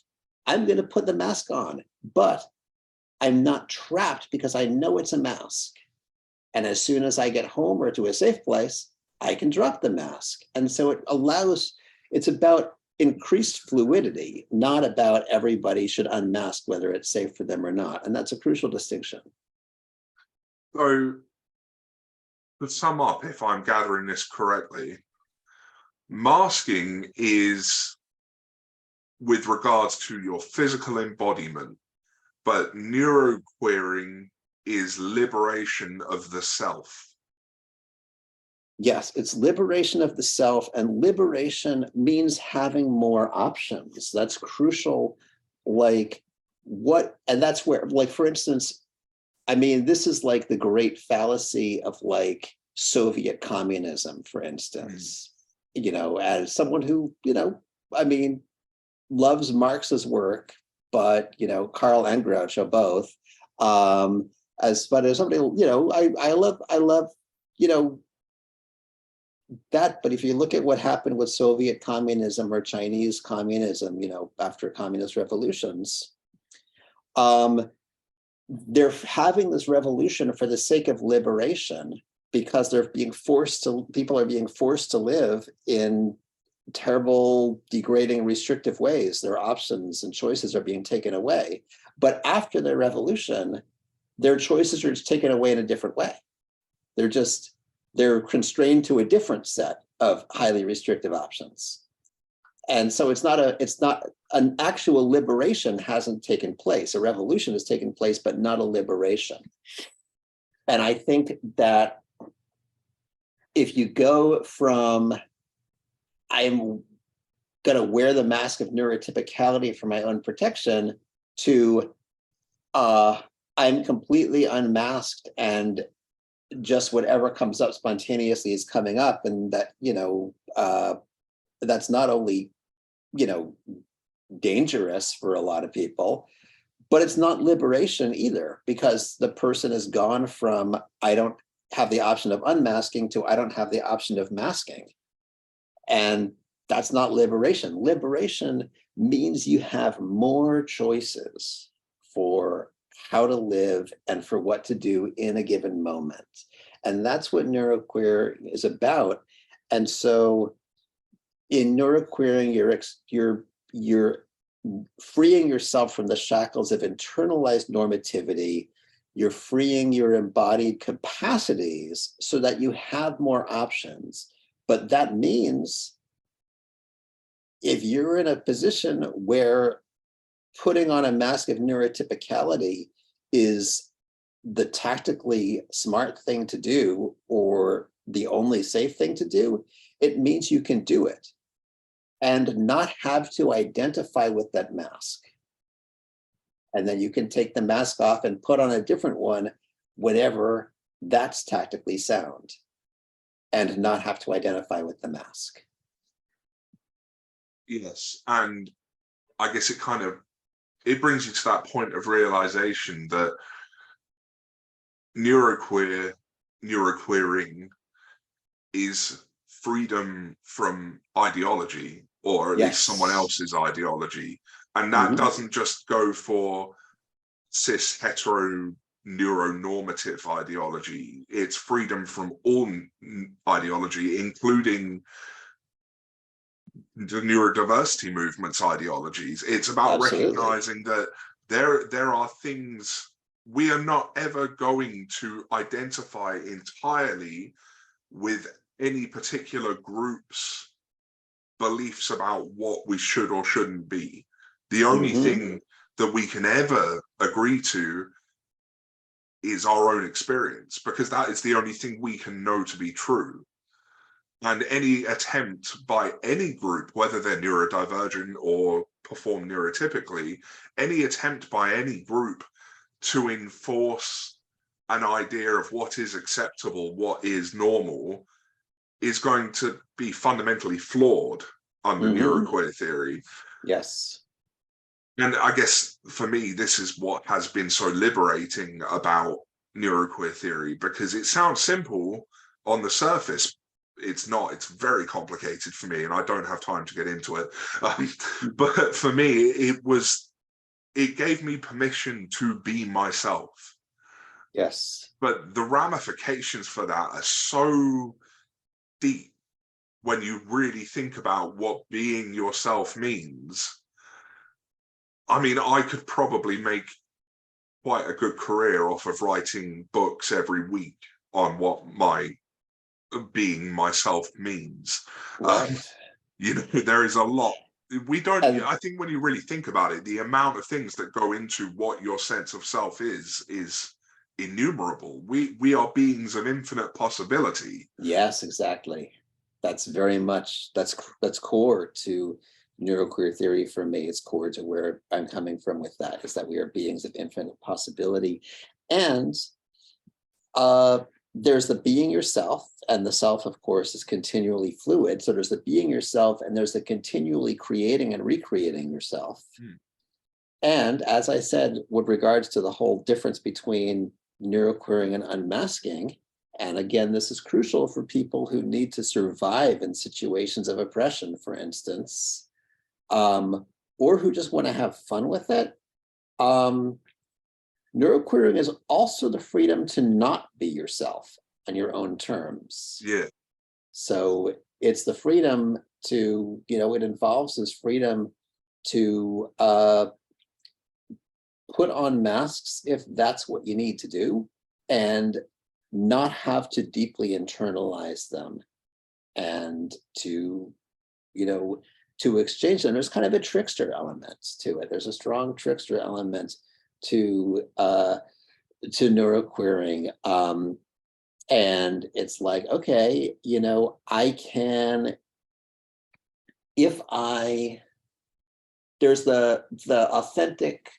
I'm going to put the mask on, but I'm not trapped because I know it's a mask. And as soon as I get home or to a safe place, I can drop the mask. And so it's about increased fluidity, not about everybody should unmask whether it's safe for them or not. And that's a crucial distinction. So to sum up, if I'm gathering this correctly, masking is with regards to your physical embodiment, but neuroqueering is liberation of the self. Yes, it's liberation of the self, and liberation means having more options. That's crucial. And that's where, like, for instance, I mean, this is like the great fallacy of like Soviet communism, for instance, as someone who, loves Marx's work, but, Karl and Groucho both, as somebody, I love, that, but if you look at what happened with Soviet communism or Chinese communism, after communist revolutions, they're having this revolution for the sake of liberation because people are being forced to live in terrible, degrading, restrictive ways. Their options and choices are being taken away. But after their revolution, their choices are just taken away in a different way. They're constrained to a different set of highly restrictive options. And so it's not an actual liberation hasn't taken place. A revolution has taken place, but not a liberation. And I think that if you go from, I'm going to wear the mask of neurotypicality for my own protection, to I'm completely unmasked and just whatever comes up spontaneously is coming up, and that, that's not only, dangerous for a lot of people, but it's not liberation either, because the person has gone from, I don't have the option of unmasking to I don't have the option of masking. And that's not liberation. Liberation means you have more choices for how to live and for what to do in a given moment. And that's what neuroqueer is about. And so in neuroqueering, you're freeing yourself from the shackles of internalized normativity. You're freeing your embodied capacities so that you have more options. But that means if you're in a position where putting on a mask of neurotypicality is the tactically smart thing to do or the only safe thing to do, it means you can do it and not have to identify with that mask. And then you can take the mask off and put on a different one whenever that's tactically sound and not have to identify with the mask. Yes, and I guess it brings you to that point of realization that neuroqueering is freedom from ideology, or at least someone Yes. else's ideology. And that Mhm. doesn't just go for cis hetero neuronormative ideology. It's freedom from all ideology, including the neurodiversity movement's ideologies. It's about Absolutely. recognizing that there are things we are not ever going to identify entirely with any particular group's beliefs about what we should or shouldn't be. The only Mhm. thing that we can ever agree to is our own experience, because that is the only thing we can know to be true. And any attempt by any group, whether they're neurodivergent or perform neurotypically, any attempt by any group to enforce an idea of what is acceptable, what is normal, is going to be fundamentally flawed under Mhm. neuroqueer theory. Yes. And I guess for me, this is what has been so liberating about neuroqueer theory, because it sounds simple on the surface. It's not, it's very complicated for me, and I don't have time to get into it. But for me, it gave me permission to be myself. Yes. But the ramifications for that are so deep when you really think about what being yourself means. I mean, I could probably make quite a good career off of writing books every week on what my being myself means. Um, Right. there is a lot. We don't, And I think when you really think about it, the amount of things that go into what your sense of self is innumerable. We are beings of infinite possibility. yes, exactly. That's very much that's core to neuroqueer theory for me. It's core to where I'm coming from with that, is that we are beings of infinite possibility. And uh there's the being yourself, and the self, of course, is continually fluid. So there's the being yourself, and there's the continually creating and recreating yourself. Hmm. And as I said, with regards to the whole difference between neuroqueering and unmasking, and again, this is crucial for people who need to survive in situations of oppression, for instance, um, or who just want to have fun with it. Um, Neuroqueering is also the freedom to not be yourself on your own terms. Yeah. So it's the freedom to, it involves this freedom to put on masks if that's what you need to do, and not have to deeply internalize them, and to, you know, to exchange them. There's kind of a trickster element to it. There's a strong trickster element to neuroqueering. And it's like, okay, I can, if I, there's the authentic,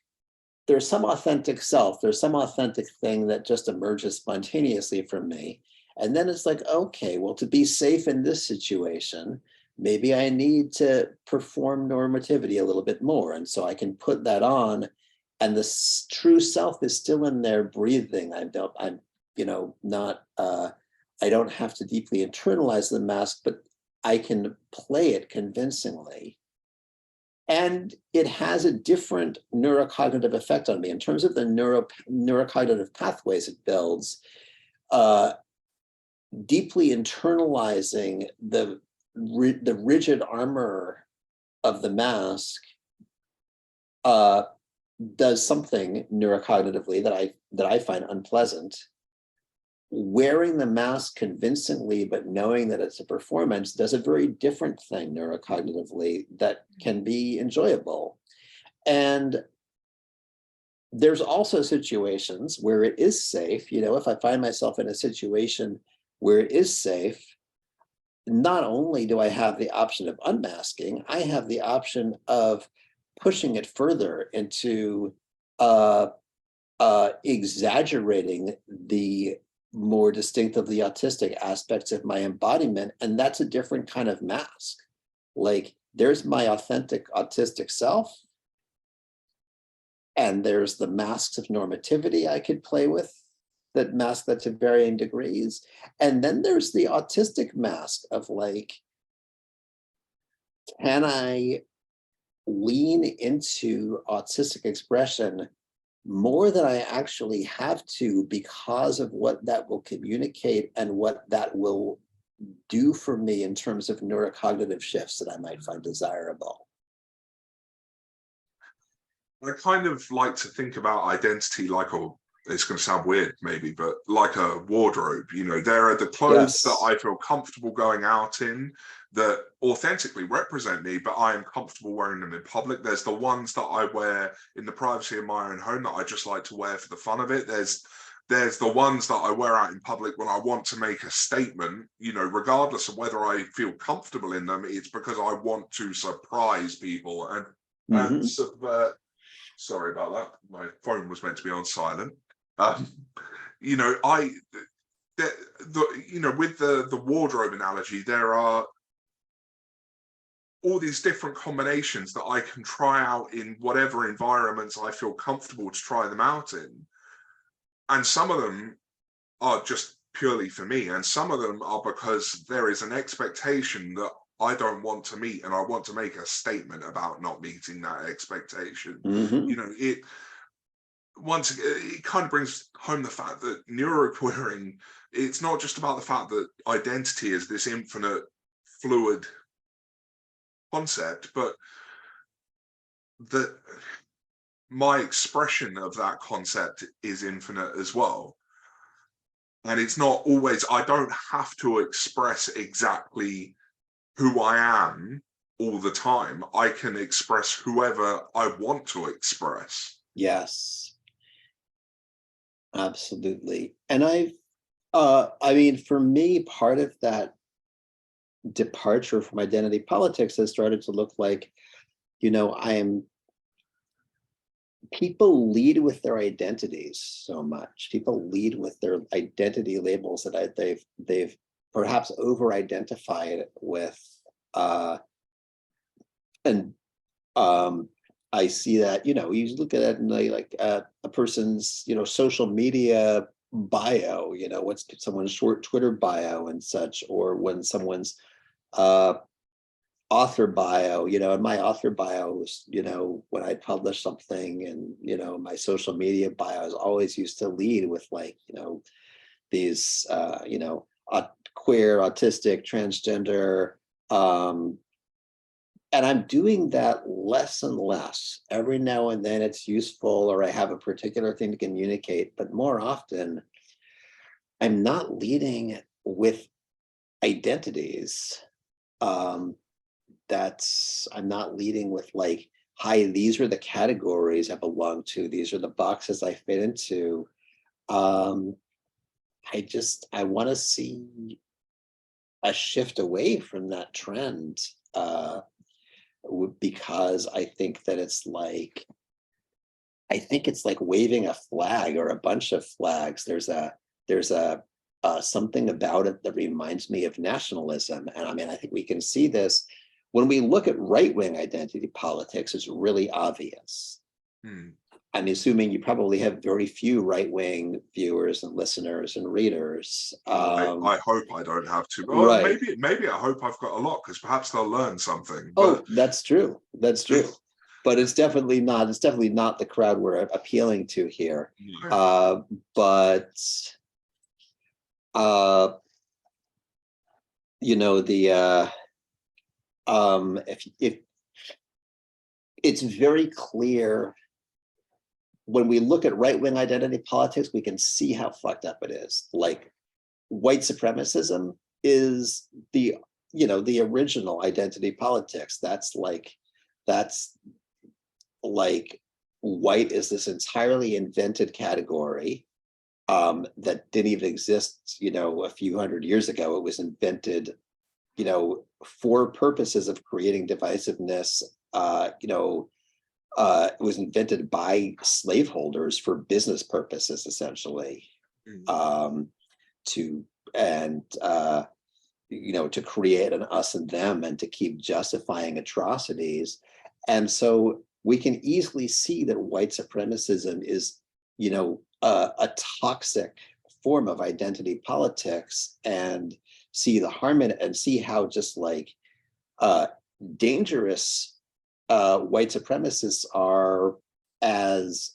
there's some authentic self, there's some authentic thing that just emerges spontaneously from me. And then it's like, okay, well, to be safe in this situation, maybe I need to perform normativity a little bit more. And so I can put that on, and the true self is still in there breathing. Not, I don't have to deeply internalize the mask, but I can play it convincingly. And it has a different neurocognitive effect on me in terms of the neurocognitive pathways it builds. Uh, Deeply internalizing the rigid armor of the mask does something neurocognitively that I find unpleasant. Wearing the mask convincingly, but knowing that it's a performance, does a very different thing neurocognitively that can be enjoyable. And there's also situations where it is safe. You know, if I find myself in a situation where it is safe, not only do I have the option of unmasking, I have the option of pushing it further into exaggerating the more distinctively autistic aspects of my embodiment. And that's a different kind of mask. Like, there's my authentic autistic self, and there's the masks of normativity I could play with that mask that to varying degrees. And then there's the autistic mask of like, can I lean into autistic expression more than I actually have to because of what that will communicate and what that will do for me in terms of neurocognitive shifts that I might find desirable? I kind of like to think about identity like a, it's going to sound weird maybe, but like a wardrobe. You know, there are the clothes that Yes. I feel comfortable going out in that authentically represent me, but I am comfortable wearing them in public. There's the ones that I wear in the privacy of my own home that I just like to wear for the fun of it. There's the ones that I wear out in public when I want to make a statement, you know, regardless of whether I feel comfortable in them, it's because I want to surprise people and Mhm. subvert. Sorry about that. My phone was meant to be on silent. Um, you know, you know, with the wardrobe analogy, there are all these different combinations that I can try out in whatever environments I feel comfortable to try them out in. And some of them are just purely for me, and some of them are because there is an expectation that I don't want to meet, and I want to make a statement about not meeting that expectation. Mhm. You know, once it kind of brings home the fact that neuroqueering, it's not just about the fact that identity is this infinite fluid concept, but that my expression of that concept is infinite as well. And it's not always, I don't have to express exactly who I am all the time. I can express whoever I want to express. Yes, absolutely. And I mean, for me, part of that departure from identity politics has started to look like, you know, people lead with their identities so much. People lead with their identity labels that they've perhaps over-identified with, uh, and I see that, you know, you look at it in like a person's, you know, social media bio, you know, what's someone's short Twitter bio and such, or when someone's uh, author bio, you know, and my author bio was, you know, when I publish something, and, you know, my social media bios always used to lead with like, you know, these, you know, queer, autistic, transgender, um, and I'm doing that less and less. Every now and then it's useful, or I have a particular thing to communicate, but more often I'm not leading with identities. Um, I'm not leading with like, hi, these are the categories I belong to, these are the boxes I fit into. Um, I want to see a shift away from that trend, because I think it's like waving a flag or a bunch of flags. There's a something about it that reminds me of nationalism, and I mean, I think we can see this when we look at right-wing identity politics. It's really obvious. Hmm. I'm assuming you probably have very few right-wing viewers and listeners and readers. I hope I don't have to. Well, Right. maybe I hope I've got a lot, because perhaps they'll learn something. But Oh, that's true. That's true. But it's definitely not. It's definitely not the crowd we're appealing to here. no. But uh, you know, if it's very clear when we look at right-wing identity politics, we can see how fucked up it is. Like, white supremacism is the, you know, the original identity politics. That's like white is this entirely invented category that didn't even exist, a few hundred years ago. It was invented, for purposes of creating divisiveness. It was invented by slaveholders for business purposes, essentially, to to create an us and them and to keep justifying atrocities. And so we can easily see that white supremacism is, a toxic form of identity politics, and see the harm in it, and see how just like dangerous white supremacists are as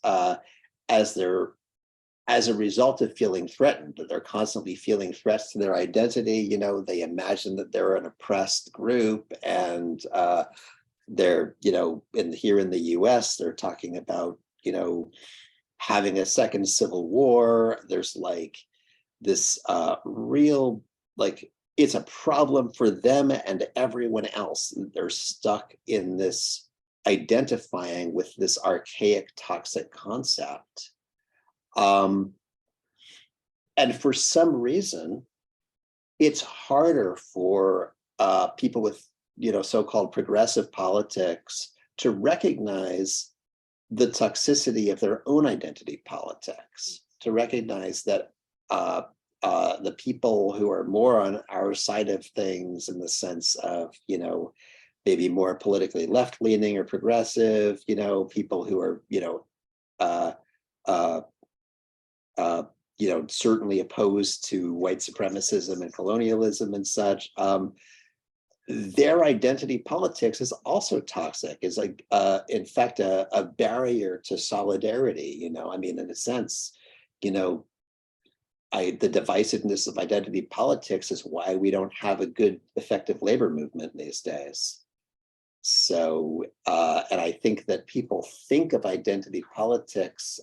a result of feeling threatened. That they're constantly feeling threats to their identity. They imagine that they're an oppressed group, and they're, here in the US, they're talking about, having a second civil war. There's like this real, like, it's a problem for them and everyone else. They're stuck in this identifying with this archaic, toxic concept. And for some reason, it's harder for people with, so-called progressive politics to recognize the toxicity of their own identity politics, to recognize that the people who are more on our side of things, in the sense of, maybe more politically left-leaning or progressive, people who are, certainly opposed to white supremacism and colonialism and such, their identity politics is also toxic, is like, in fact, a barrier to solidarity. In a sense, the divisiveness of identity politics is why we don't have a good, effective labor movement these days. So, and I think that people think of identity politics,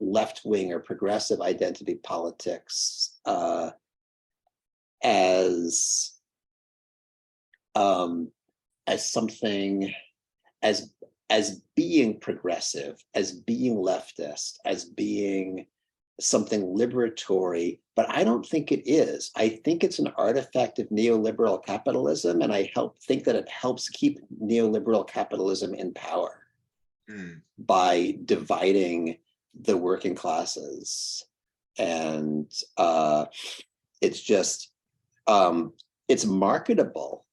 left-wing or progressive identity politics as something, as being progressive, as being leftist, as being something liberatory, but I don't think it is. I think it's an artifact of neoliberal capitalism, and I think that it helps keep neoliberal capitalism in power by dividing the working classes. And it's just, it's marketable.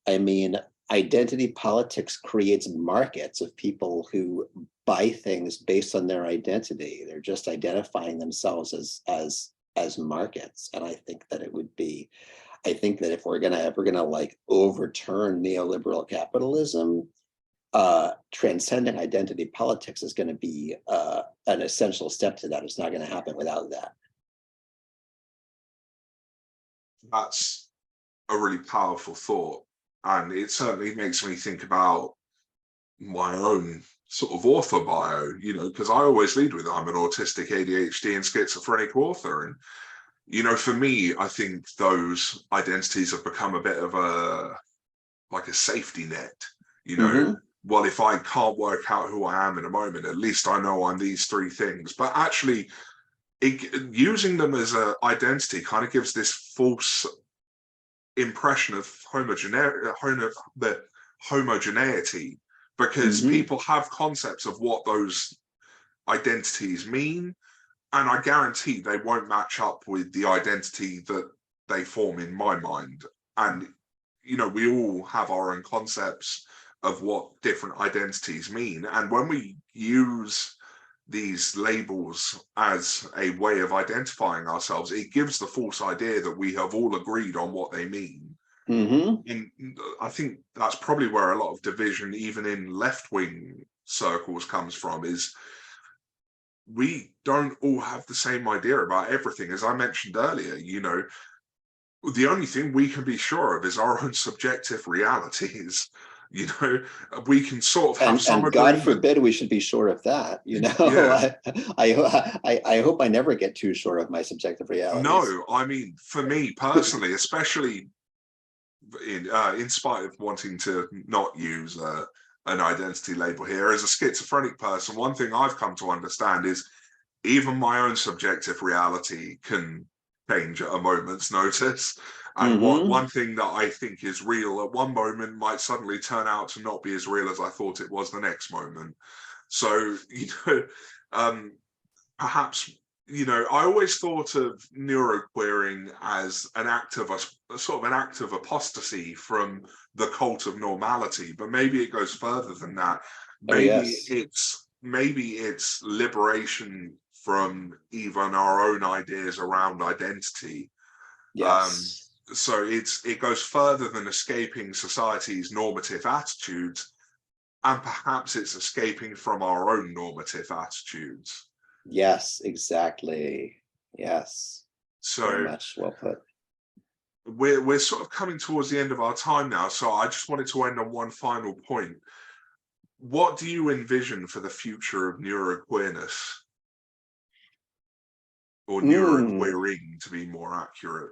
Identity politics creates markets of people who buy things based on their identity. They're just identifying themselves as markets. And I think that if we're ever gonna like overturn neoliberal capitalism, transcendent identity politics is going to be an essential step to that. It's not going to happen without that. That's a really powerful thought, and it certainly makes me think about my own sort of author bio, because I always lead with I'm an autistic, ADHD and schizophrenic author. And for me, I think those identities have become a bit of a safety net. Well, if I can't work out who I am in a moment, at least I know I'm these three things. But actually, using them as an identity kind of gives this false impression of homogeneity, because people have concepts of what those identities mean, and I guarantee they won't match up with the identity that they form in my mind. And we all have our own concepts of what different identities mean, and when we use these labels as a way of identifying ourselves, it gives the false idea that we have all agreed on what they mean. And I think that's probably where a lot of division, even in left-wing circles, comes from, is we don't all have the same idea about everything. As I mentioned earlier, the only thing we can be sure of is our own subjective realities. We can sort of have some. And God forbid we should be sure of that. Yeah. I hope I never get too sure of my subjective realities. No, for me personally, especially in spite of wanting to not use an identity label here, as a schizophrenic person, one thing I've come to understand is even my own subjective reality can change at a moment's notice. And one thing that I think is real at one moment might suddenly turn out to not be as real as I thought it was the next moment. So, perhaps, I always thought of neuroqueering as an act of a sort of an act of apostasy from the cult of normality, but maybe it goes further than that. Maybe it's liberation from even our own ideas around identity. Yes. So it goes further than escaping society's normative attitudes, and perhaps it's escaping from our own normative attitudes. Yes, exactly. Yes. So very much well put. We're sort of coming towards the end of our time now, so I just wanted to end on one final point. What do you envision for the future of neuroqueerness? Or neuroqueering, to be more accurate?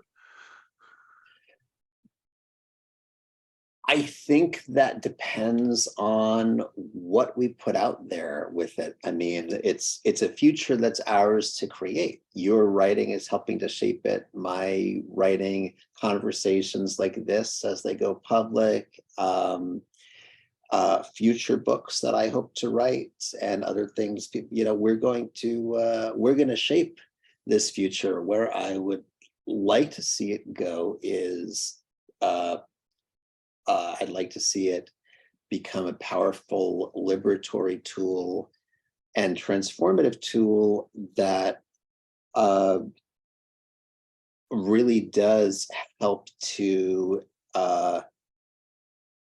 I think that depends on what we put out there with it. I mean, it's a future that's ours to create. Your writing is helping to shape it. My writing, conversations like this as they go public, future books that I hope to write, and other things. We're going to shape this future. Where I would like to see it go is I'd like to see it become a powerful liberatory tool and transformative tool that really does help to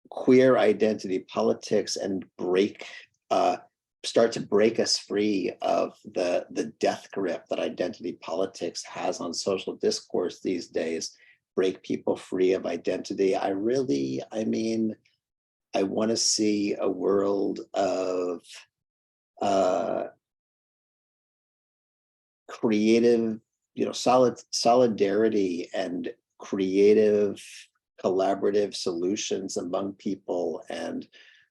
queer identity politics and start to break us free of the death grip that identity politics has on social discourse these days. Break people free of identity. I want to see a world of creative, solidarity and creative collaborative solutions among people, and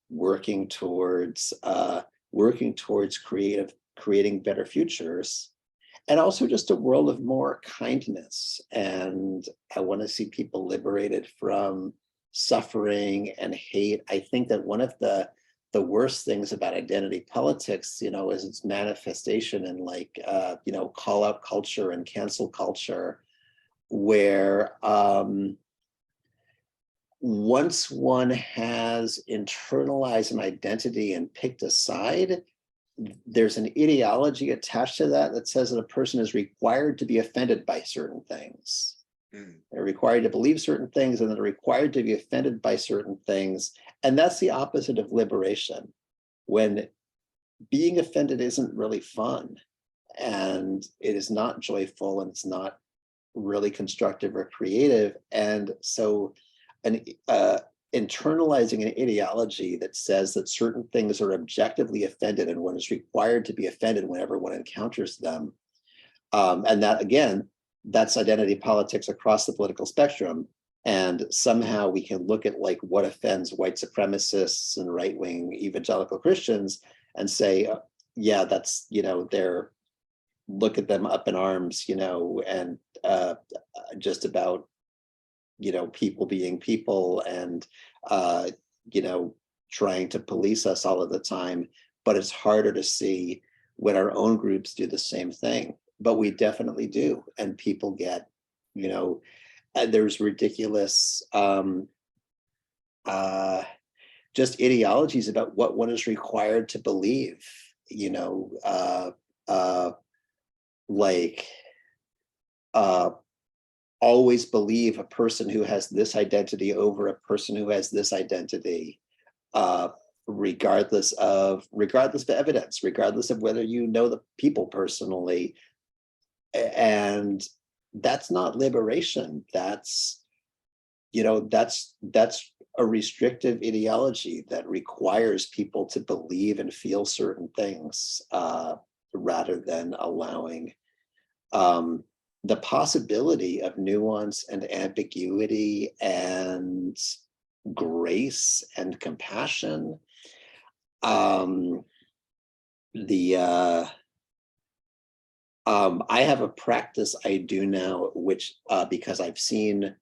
working towards creating better futures. And also just a world of more kindness. And I want to see people liberated from suffering and hate. I think that one of the worst things about identity politics, is its manifestation in call out culture and cancel culture, where once one has internalized an identity and picked a side, there's an ideology attached to that says that a person is required to be offended by certain things. They're required to believe certain things, and they're required to be offended by certain things. And that's the opposite of liberation, when being offended isn't really fun, and it is not joyful, and it's not really constructive or creative. And so internalizing an ideology that says that certain things are objectively offended and one is required to be offended whenever one encounters them. And that, again, that's identity politics across the political spectrum. And somehow we can look at what offends white supremacists and right-wing evangelical Christians and say, yeah, that's, they're, look at them up in arms, and just about people being people, and trying to police us all of the time. But it's harder to see when our own groups do the same thing. But we definitely do, and people get, there's ridiculous just ideologies about what one is required to believe, always believe a person who has this identity over a person who has this identity, regardless of evidence, regardless of whether you know the people personally. And that's not liberation. That's a restrictive ideology that requires people to believe and feel certain things, rather than allowing the possibility of nuance and ambiguity and grace and compassion. I have a practice I do now, which because I've seen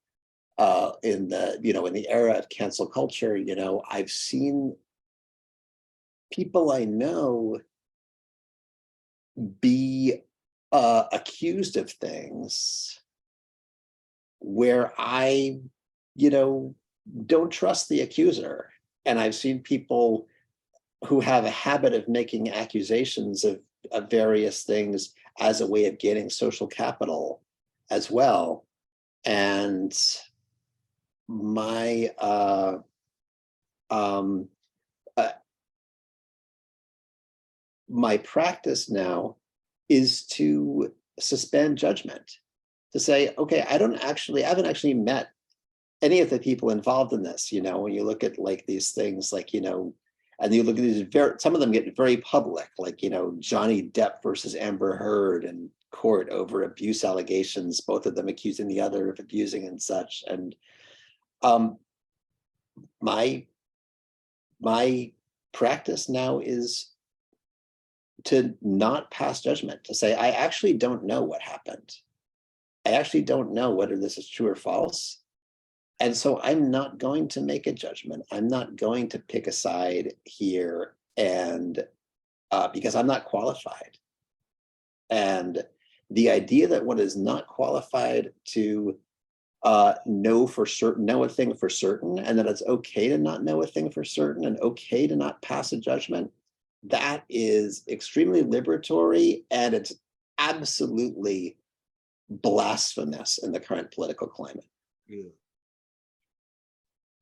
in the era of cancel culture, I've seen people I know be accused of things where I, don't trust the accuser. And I've seen people who have a habit of making accusations of various things as a way of gaining social capital as well. And my my practice now is to suspend judgment, to say, okay, I haven't actually met any of the people involved in this. When you look at like these things, like, and you look at these some of them get very public, like, Johnny Depp versus Amber Heard in court over abuse allegations, both of them accusing the other of abusing and such. And my practice now is to not pass judgment, to say, I actually don't know what happened. I actually don't know whether this is true or false. And so I'm not going to make a judgment. I'm not going to pick a side here, and because I'm not qualified. And the idea that one is not qualified to know a thing for certain, and that it's okay to not know a thing for certain, and okay to not pass a judgment, that is extremely liberatory, and it's absolutely blasphemous in the current political climate. Yeah.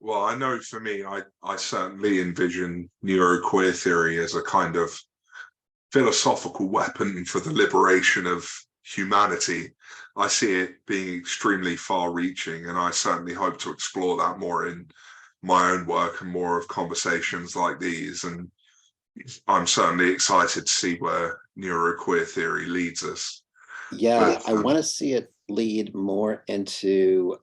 Well, I know for me, I certainly envision neuroqueer theory as a kind of philosophical weapon for the liberation of humanity. I see it being extremely far-reaching, and I certainly hope to explore that more in my own work and more of conversations like these. And I'm certainly excited to see where neuroqueer theory leads us. Yeah, But I want to see it lead more into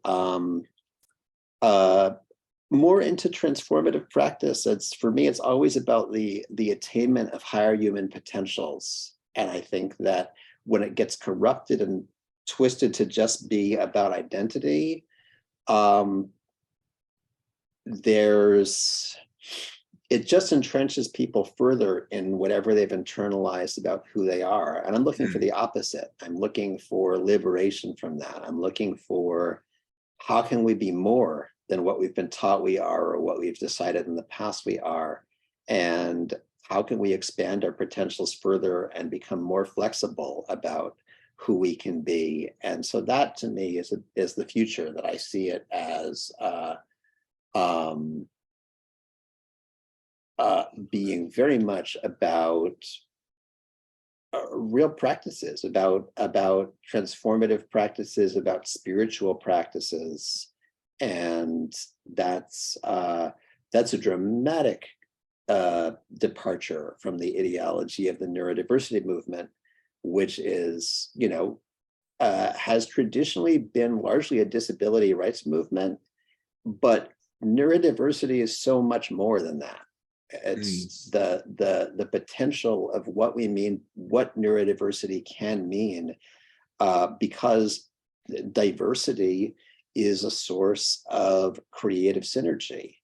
transformative practice. For me, it's always about the attainment of higher human potentials. And I think that when it gets corrupted and twisted to just be about identity, it just entrenches people further in whatever they've internalized about who they are. And I'm looking for the opposite. I'm looking for liberation from that. I'm looking for, how can we be more than what we've been taught we are, or what we've decided in the past we are? And how can we expand our potentials further and become more flexible about who we can be? And so that, to me, is the future that I see it as, being very much about real practices, about transformative practices, about spiritual practices. And that's a dramatic departure from the ideology of the neurodiversity movement, which is, has traditionally been largely a disability rights movement, but neurodiversity is so much more than that. It's the potential of what we mean, what neurodiversity can mean, because diversity is a source of creative synergy.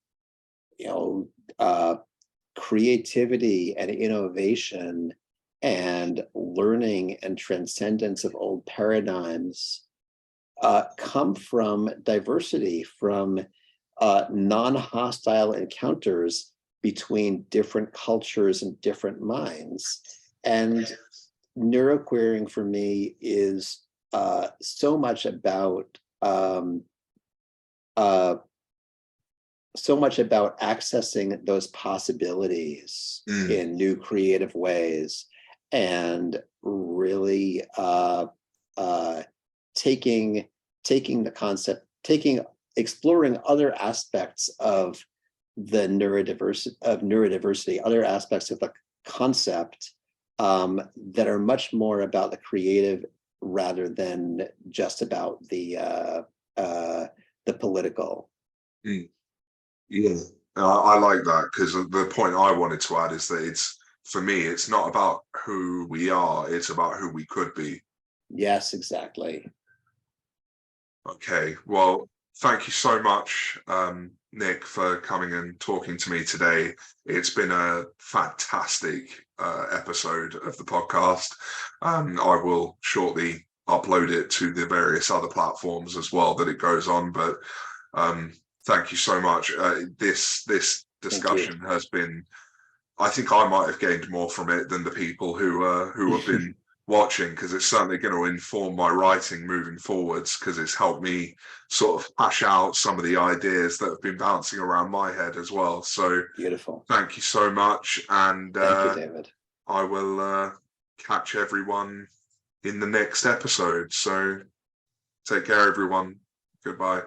Creativity and innovation and learning and transcendence of old paradigms come from diversity, from non-hostile encounters between different cultures and different minds. And neuroqueering for me is so much about accessing those possibilities in new creative ways, and really taking the concept, exploring other aspects of the neurodiversity, other aspects of the concept that are much more about the creative rather than just about the political. Yeah, I like that, because the point I wanted to add is that it's, for me, it's not about who we are, it's about who we could be. Yes, exactly. Okay, well, thank you so much, Nick, for coming and talking to me today. It's been a fantastic episode of the podcast. I will shortly upload it to the various other platforms as well that it goes on, but thank you so much. This discussion has been, I think I might have gained more from it than the people who have been watching, because it's certainly going to inform my writing moving forwards, because it's helped me sort of hash out some of the ideas that have been bouncing around my head as well. So Beautiful. thank you so much, and Thank you, David. I will catch everyone in the next episode. So take care, everyone. Goodbye.